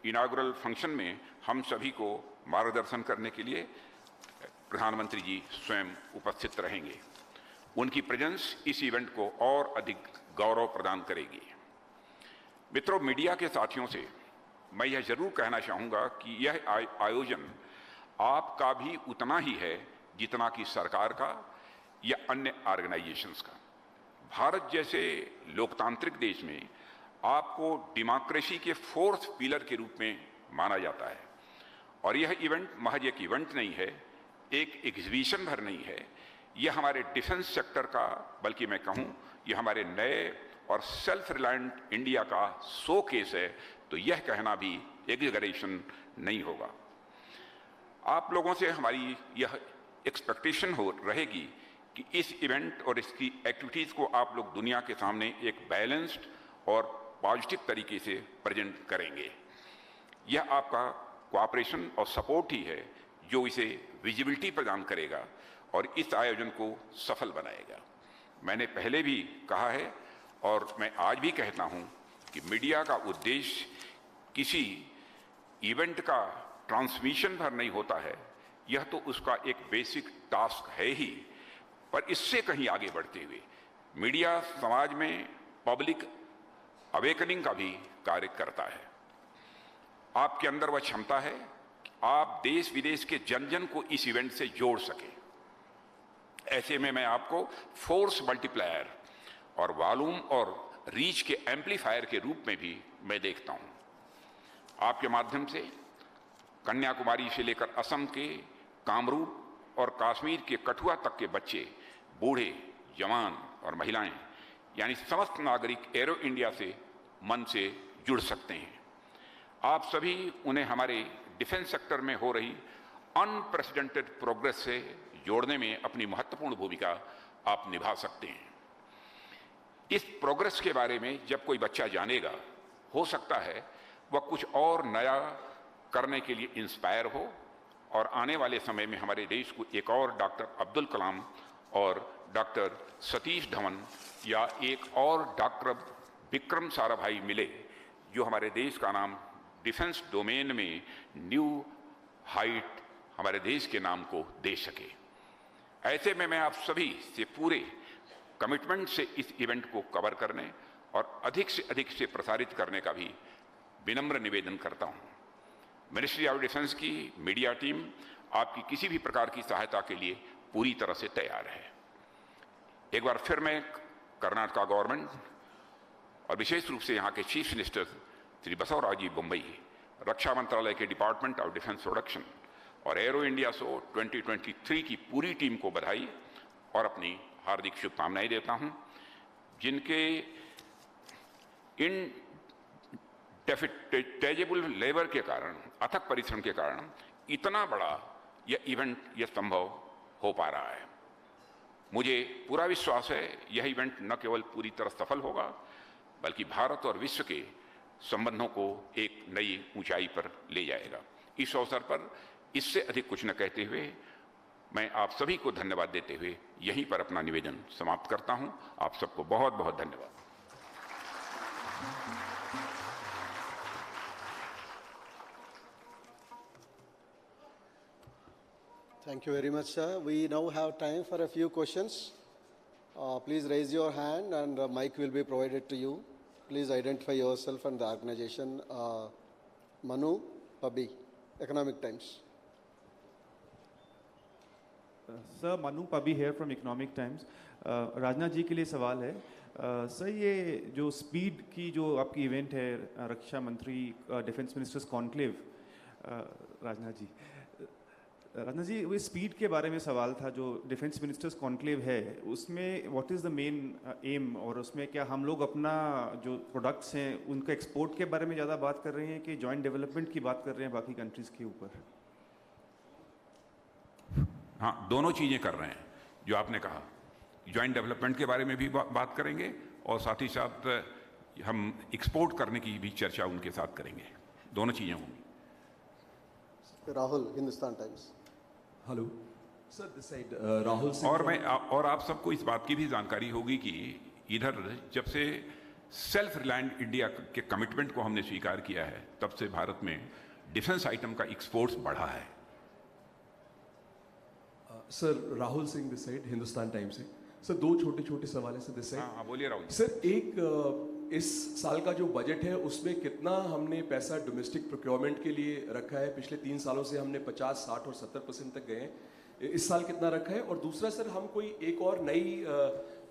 D: इनागुरल फंक्शन में हम सभी को मार्गदर्शन करने के लिए प्रधानमंत्री जी स्वयं उपस्थित रहेंगे। उनकी प्रेजेंस इस इवेंट को और अधिक गौरव प्रदान करेगी। मित्रों, मीडिया के साथियों से मैं यह जरूर कहना चाहूँगा कि यह आयोजन आपका भी उतना ही है जितना कि सरकार का या अन्य ऑर्गेनाइजेशंस का। भारत जैसे लोकतांत्रिक देश में आपको डेमोक्रेसी के फोर्थ पिलर के रूप में माना जाता है और यह इवेंट महज एक इवेंट नहीं है, एक एग्जीबिशन भर नहीं है, यह हमारे डिफेंस सेक्टर का, बल्कि मैं कहूँ यह हमारे नए और सेल्फ रिलायंट इंडिया का शो केस है। तो यह कहना भी एग्जैगरेशन नहीं होगा। आप लोगों से हमारी यह एक्सपेक्टेशन रहेगी कि इस इवेंट और इसकी एक्टिविटीज को आप लोग दुनिया के सामने एक बैलेंस्ड और पॉजिटिव तरीके से प्रेजेंट करेंगे। यह आपका कोऑपरेशन और सपोर्ट ही है जो इसे विजिबिलिटी प्रदान करेगा और इस आयोजन को सफल बनाएगा। मैंने पहले भी कहा है और मैं आज भी कहता हूं कि मीडिया का उद्देश्य किसी इवेंट का ट्रांसमिशन भर नहीं होता है, यह तो उसका एक बेसिक टास्क है ही, पर इससे कहीं आगे बढ़ते हुए मीडिया समाज में पब्लिक अवेकनिंग का भी कार्य करता है। आपके अंदर वह क्षमता है कि आप देश विदेश के जन जन को इस इवेंट से जोड़ सके। ऐसे में मैं आपको फोर्स मल्टीप्लायर और वॉल्यूम और रीच के एम्पलीफायर के रूप में भी मैं देखता हूं। आपके माध्यम से कन्याकुमारी से लेकर असम के कामरूप और कश्मीर के कठुआ तक के बच्चे, बूढ़े, जवान और महिलाएं यानी समस्त नागरिक एरो इंडिया से मन से जुड़ सकते हैं। आप सभी उन्हें हमारे डिफेंस सेक्टर में हो रही अनप्रेसिडेंटेड प्रोग्रेस से जोड़ने में अपनी महत्वपूर्ण भूमिका आप निभा सकते हैं। इस प्रोग्रेस के बारे में जब कोई बच्चा जानेगा, हो सकता है वह कुछ और नया करने के लिए इंस्पायर हो और आने वाले समय में हमारे देश को एक और डॉक्टर अब्दुल कलाम और डॉक्टर सतीश धवन या एक और डॉक्टर विक्रम साराभाई मिले, जो हमारे देश का नाम डिफेंस डोमेन में न्यू हाइट हमारे देश के नाम को दे सके। ऐसे में मैं आप सभी से पूरे कमिटमेंट से इस इवेंट को कवर करने और अधिक से अधिक से प्रसारित करने का भी विनम्र निवेदन करता हूं। मिनिस्ट्री ऑफ डिफेंस की मीडिया टीम आपकी किसी भी प्रकार की सहायता के लिए पूरी तरह से तैयार है। एक बार फिर मैं कर्नाटका गवर्नमेंट और विशेष रूप से यहाँ के चीफ मिनिस्टर श्री बसवराज जी बम्बई, रक्षा मंत्रालय के डिपार्टमेंट ऑफ डिफेंस प्रोडक्शन और एरो इंडिया शो 2023 की पूरी टीम को बधाई और अपनी हार्दिक शुभकामनाएं देता हूं, जिनके इन टेजेबल लेबर के कारण, अथक परिश्रम के कारण इतना बड़ा यह इवेंट यह संभव हो पा रहा है। मुझे पूरा विश्वास है यह इवेंट न केवल पूरी तरह सफल होगा, बल्कि भारत और विश्व के संबंधों को एक नई ऊंचाई पर ले जाएगा। इस अवसर पर इससे अधिक कुछ न कहते हुए मैं आप सभी को धन्यवाद देते हुए यहीं पर अपना निवेदन समाप्त करता हूं। आप सबको बहुत बहुत धन्यवाद।
A: Thank you very much, sir. We now have time for a few questions. Please raise your hand and a mic will be provided to you. Please identify yourself and the organization. Manu Pabi, Economic Times.
E: Sir Manu Pabi here from Economic Times. Rajnath ji के लिए सवाल है। Sir ये जो speed की जो आपकी event है रक्षा मंत्री defence ministers conclave, Rajnath ji वो स्पीड के बारे में सवाल था। जो डिफेंस मिनिस्टर्स कॉन्क्लेव है उसमें what is the main M, और उसमें क्या हम लोग अपना जो प्रोडक्ट्स हैं उनका एक्सपोर्ट के बारे में ज़्यादा बात कर रहे हैं कि जॉइंट डेवलपमेंट की बात कर रहे हैं बाकी कंट्रीज़ के ऊपर?
D: हाँ, दोनों चीज़ें कर रहे हैं। जो आपने कहा जॉइंट डेवलपमेंट के बारे में भी बात करेंगे और साथ ही साथ हम एक्सपोर्ट करने की भी चर्चा उनके साथ करेंगे। दोनों चीज़ें होंगी।
A: Rahul, Hindustan Times.
F: Hello sir, this side Rahul Singh.
D: और आप सबको इस बात की भी जानकारी होगी कि इधर जब से सेल्फ रिलायंट इंडिया के कमिटमेंट को हमने स्वीकार किया है तब से भारत में डिफेंस आइटम का एक्सपोर्ट्स बढ़ा है।
F: Sir Rahul Singh this side, Hindustan times से। सर दो छोटे छोटे सवाल है सर दिस साइड।
D: हाँ, बोलिए राहुल।
F: सर एक इस साल का जो बजट है उसमें कितना हमने पैसा डोमेस्टिक प्रोक्योरमेंट के लिए रखा है? पिछले 3 सालों से हमने 50, 60 और 70% तक गए हैं। इस साल कितना रखा है? और दूसरा सर, हम कोई एक और नई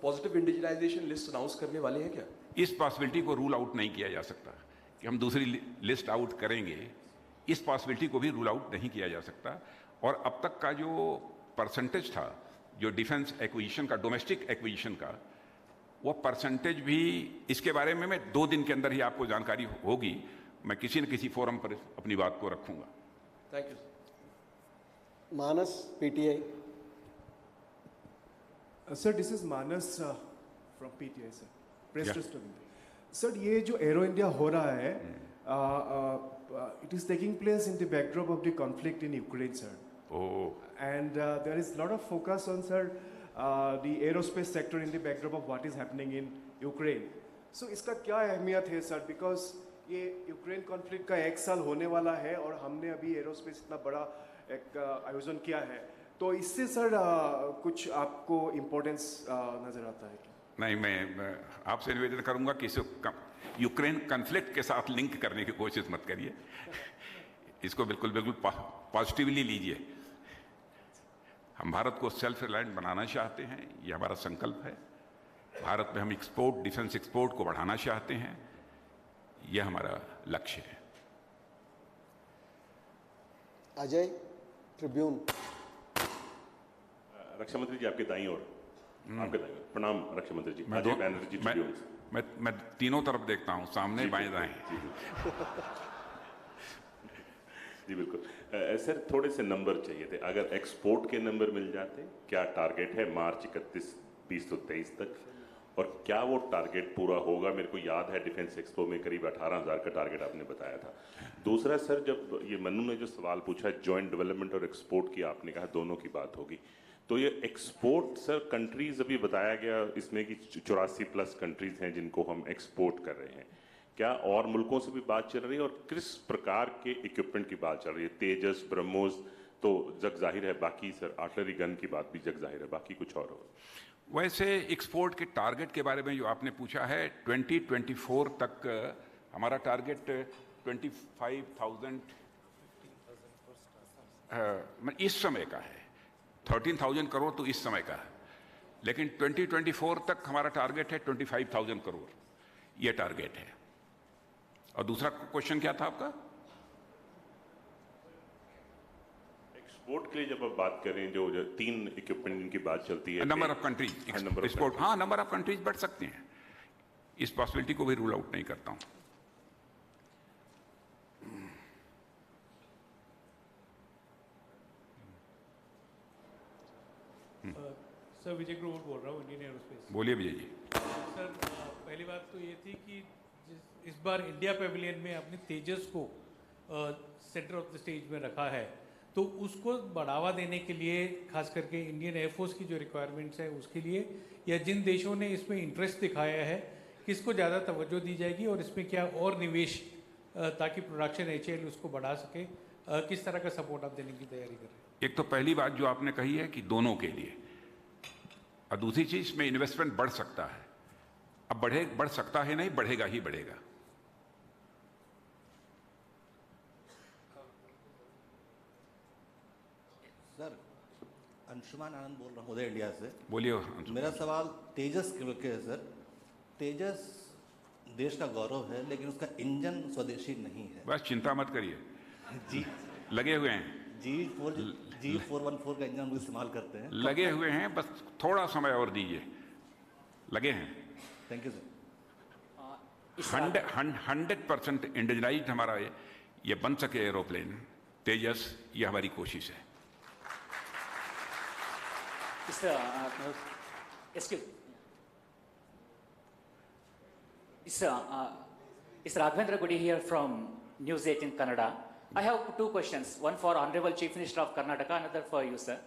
F: पॉजिटिव इंडिजिनाइजेशन लिस्ट अनाउंस करने वाले हैं क्या?
D: इस पॉसिबिलिटी को रूल आउट नहीं किया जा सकता कि हम दूसरी लिस्ट आउट करेंगे। इस पॉसिबिलिटी को भी रूल आउट नहीं किया जा सकता। और अब तक का जो परसेंटेज था जो डिफेंस एक्विजिशन का, डोमेस्टिक एक्विजिशन का, वो परसेंटेज भी इसके बारे में मैं 2 दिन के अंदर ही आपको जानकारी होगी। मैं किसी न किसी फोरम पर अपनी बात को रखूंगा।
F: Thank you.
A: Manas, PTI.
E: Sir this is Manas from PTI sir, press
D: Yeah.
E: Trust of India. Sir ये जो एरो इंडिया हो रहा है it is taking place in the backdrop of the conflict in Ukraine sir, and there is a lot of focus on sir the aerospace sector in the backdrop of what is happening in Ukraine. So इसका क्या अहमियत है sir? Because ये Ukraine conflict का 1 साल होने वाला है और हमने अभी एरोस्पेस इतना बड़ा एक आयोजन किया है, तो इससे सर कुछ आपको इम्पोर्टेंस नजर आता है क्या?
D: नहीं, मैं आपसे निवेदन करूंगा कि इसे यूक्रेन कॉन्फ्लिक्ट के साथ लिंक करने की कोशिश मत करिए। इसको बिल्कुल पॉजिटिवली लीजिए। हम भारत को सेल्फ रिलायंट बनाना चाहते हैं, ये हमारा संकल्प है। भारत में हम एक्सपोर्ट, डिफेंस एक्सपोर्ट को बढ़ाना चाहते हैं, ये हमारा लक्ष्य है।
A: Ajay, Tribune.
G: रक्षा मंत्री जी आपके दाईं ओर, आपके दाईं ओर। प्रणाम रक्षा मंत्री जी।
D: मैं
G: अजय बैनर्जी, ट्रिब्यून से।
D: मैं तीनों तरफ देखता हूं, सामने बाएं दाएं।
G: जी बिल्कुल। सर थोड़े से नंबर चाहिए थे। अगर एक्सपोर्ट के नंबर मिल जाते, क्या टारगेट है मार्च 31, 2023 तक, और क्या वो टारगेट पूरा होगा? मेरे को याद है डिफेंस एक्सपो में करीब 18,000 का टारगेट आपने बताया था। दूसरा सर, जब ये मनु ने जो सवाल पूछा जॉइंट डेवलपमेंट और एक्सपोर्ट की, आपने कहा दोनों की बात होगी, तो ये एक्सपोर्ट सर कंट्रीज अभी बताया गया इसमें कि 84+ कंट्रीज हैं जिनको हम एक्सपोर्ट कर रहे हैं। क्या और मुल्कों से भी बात चल रही है, और किस प्रकार के इक्विपमेंट की बात चल रही है? तेजस, ब्रह्मोस तो जग जाहिर है, बाकी सर आर्टिलरी गन की बात भी जग जाहिर है, बाकी कुछ और हो?
D: वैसे एक्सपोर्ट के टारगेट के बारे में जो आपने पूछा है, 2024 तक हमारा टारगेट 25,000 इस समय का है। 13,000 करोड़ तो इस समय का है, लेकिन 2024 तक हमारा टारगेट है 25,000 करोड़, ये टारगेट है। और दूसरा क्वेश्चन क्या था आपका?
G: एक्सपोर्ट के लिए जब आप बात करें, जो 3 इक्विपमेंट की बात चलती है,
D: नंबर ऑफ कंट्रीज एक्सपोर्ट। हाँ, नंबर ऑफ कंट्रीज बढ़ सकते हैं, इस पॉसिबिलिटी को भी रूल आउट नहीं करता हूं।
H: सर विजय ग्रोवर बोल रहा हूँ, इंडियन एरोस्पेस।
D: बोलिए विजय जी।
H: सर पहली बात तो ये थी कि इस बार इंडिया पेविलियन में आपने तेजस को सेंटर ऑफ द स्टेज में रखा है, तो उसको बढ़ावा देने के लिए, खास करके इंडियन एयरफोर्स की जो रिक्वायरमेंट्स है उसके लिए, या जिन देशों ने इसमें इंटरेस्ट दिखाया है, किसको ज़्यादा तवज्जो दी जाएगी और इसमें क्या और निवेश, ताकि प्रोडक्शन HAL उसको बढ़ा सके, किस तरह का सपोर्ट आप देने की तैयारी कर रहे हैं?
D: एक तो पहली बात जो आपने कही है कि दोनों के लिए, और दूसरी चीज में इन्वेस्टमेंट बढ़ सकता है। अब बढ़ सकता है नहीं, बढ़ेगा ही बढ़ेगा।
I: सर, अंशुमान आनंद बोल रहा हूँ उदय इंडिया से।
D: बोलिए।
I: मेरा सवाल तेजस के लिए है सर। तेजस देश का गौरव है, लेकिन उसका इंजन स्वदेशी नहीं है।
D: बस चिंता मत करिए,
I: जी
D: लगे हुए हैं।
I: G414 का इंजन हम इस्तेमाल करते हैं।
D: लगे हुए हैं, बस थोड़ा समय और दीजिए, लगे हैं।
I: Thank you sir.
D: 100% इंडिजनाइज्ड हमारा ये बन सके एरोप्लेन तेजस, ये हमारी कोशिश है।
J: It's Raghavendra Gudi here from News 18 Kannada. I have two questions, one for Honorable Chief Minister of Karnataka, another for you, sir.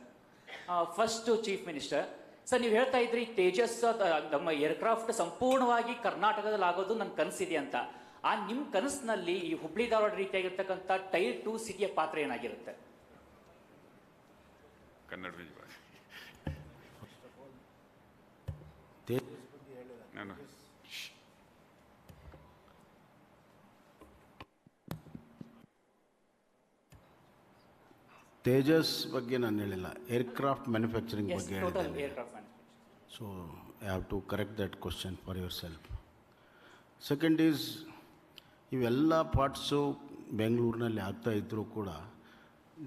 J: First to Chief Minister. Sir, ನೀವು ಹೇಳ್ತಾ ಇದ್ರಿ ತೇಜಸ್ ನಮ್ಮ ಏರ್ಕ್ರಾಫ್ಟ್ ಸಂಪೂರ್ಣವಾಗಿ ಕರ್ನಾಟಕದಲ್ಲಿ ಆಗೋದು ನನ್ನ ಕನಸಿದೆ ಅಂತ. ಆ ನಿಮ್ಮ ಕನಸಿನಲ್ಲಿ ಈ ಹುಬ್ಳಿ ಧಾರವಾಡ ರೀತಿಯಾಗಿರ್ತಕ್ಕಂಥ ಟೈರ್ 2 ಸಿಟಿಯ ಪಾತ್ರ ಏನಾಗಿರುತ್ತೆ?
D: ಕನ್ನಡ
C: ತೇಜಸ್ ಬಗ್ಗೆ ನಾನು ಹೇಳಿಲ್ಲ, ಏರ್ಕ್ರಾಫ್ಟ್ ಮ್ಯಾನುಫ್ಯಾಕ್ಚರಿಂಗ್ ಬಗ್ಗೆ ಹೇಳಿದ್ದೇನೆ. So I have to correct that question for your self. Second is, ಇವೆಲ್ಲ ಪಾರ್ಟ್ಸು ಬೆಂಗಳೂರಿನಲ್ಲಿ ಆಗ್ತಾ ಇದ್ದರೂ ಕೂಡ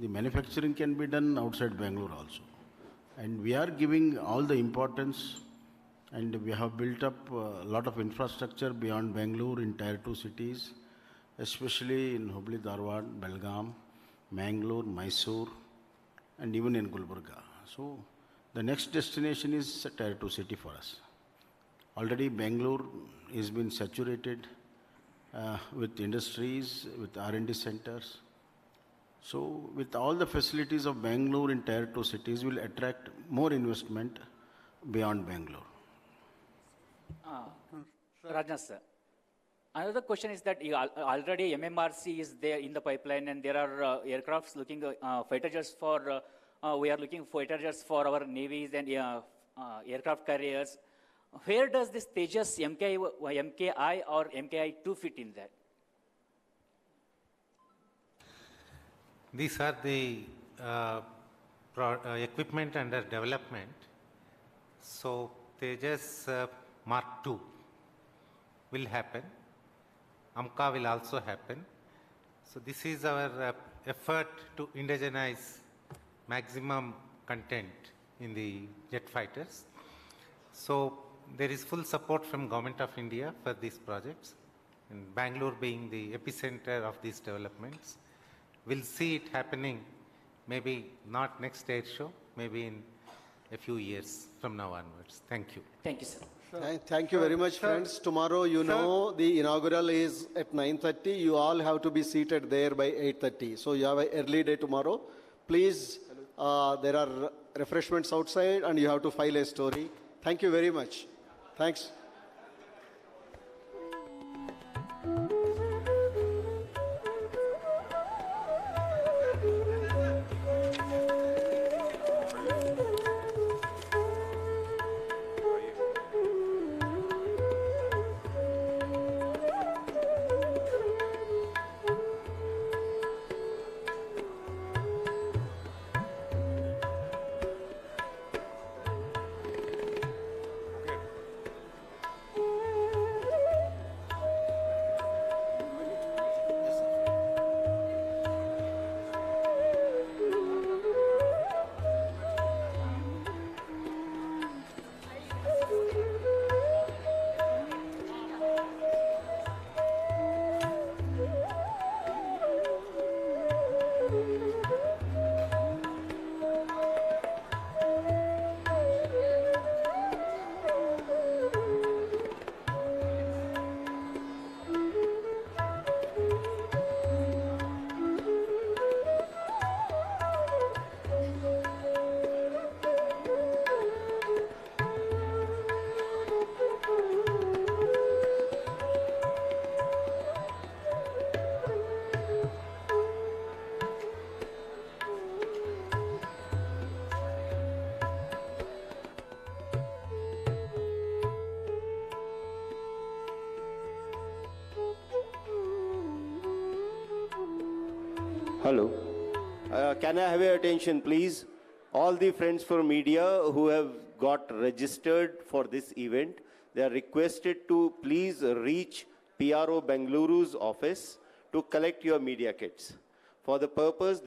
C: the manufacturing can be done outside Bengaluru also. And we are giving all the importance and we have built up a lot of infrastructure beyond Bangalore in Tier 2 cities, especially in Hubli, Dharwad, Belgaum, Mangalore, Mysore, and even in Gulbarga. So the next destination is a Tier 2 city for us. Already Bangalore has been saturated with industries, with R&D centers. So with all the facilities of Bangalore in Tier 2 cities will attract more investment beyond Bangalore.
J: Rajnath sir, another question is that already MMRC is there in the pipeline, and there are aircrafts looking fighter jets for. We are looking fighter jets for our navies and aircraft carriers. Where does this Tejas MKI or MKI-2 fit in that?
K: These are the equipment under development. So Tejas Mark II will happen. AMCA will also happen. So this is our effort to indigenize maximum content in the jet fighters. So there is full support from Government of India for these projects. And Bangalore being the epicenter of these developments, we'll see it happening maybe not next air show, maybe in a few years from now onwards. Thank you.
J: Thank you, sir.
A: Thank you very much, friends. Tomorrow, you know, the inaugural is at 9:30. You all have to be seated there by 8:30. So you have an early day tomorrow. Please, there are refreshments outside and you have to file a story. Thank you very much. Thanks.
L: Hello. Can I have your attention, please? All the friends for media who have got registered for this event, they are requested to please reach PRO Bengaluru's office to collect your media kits. For the purpose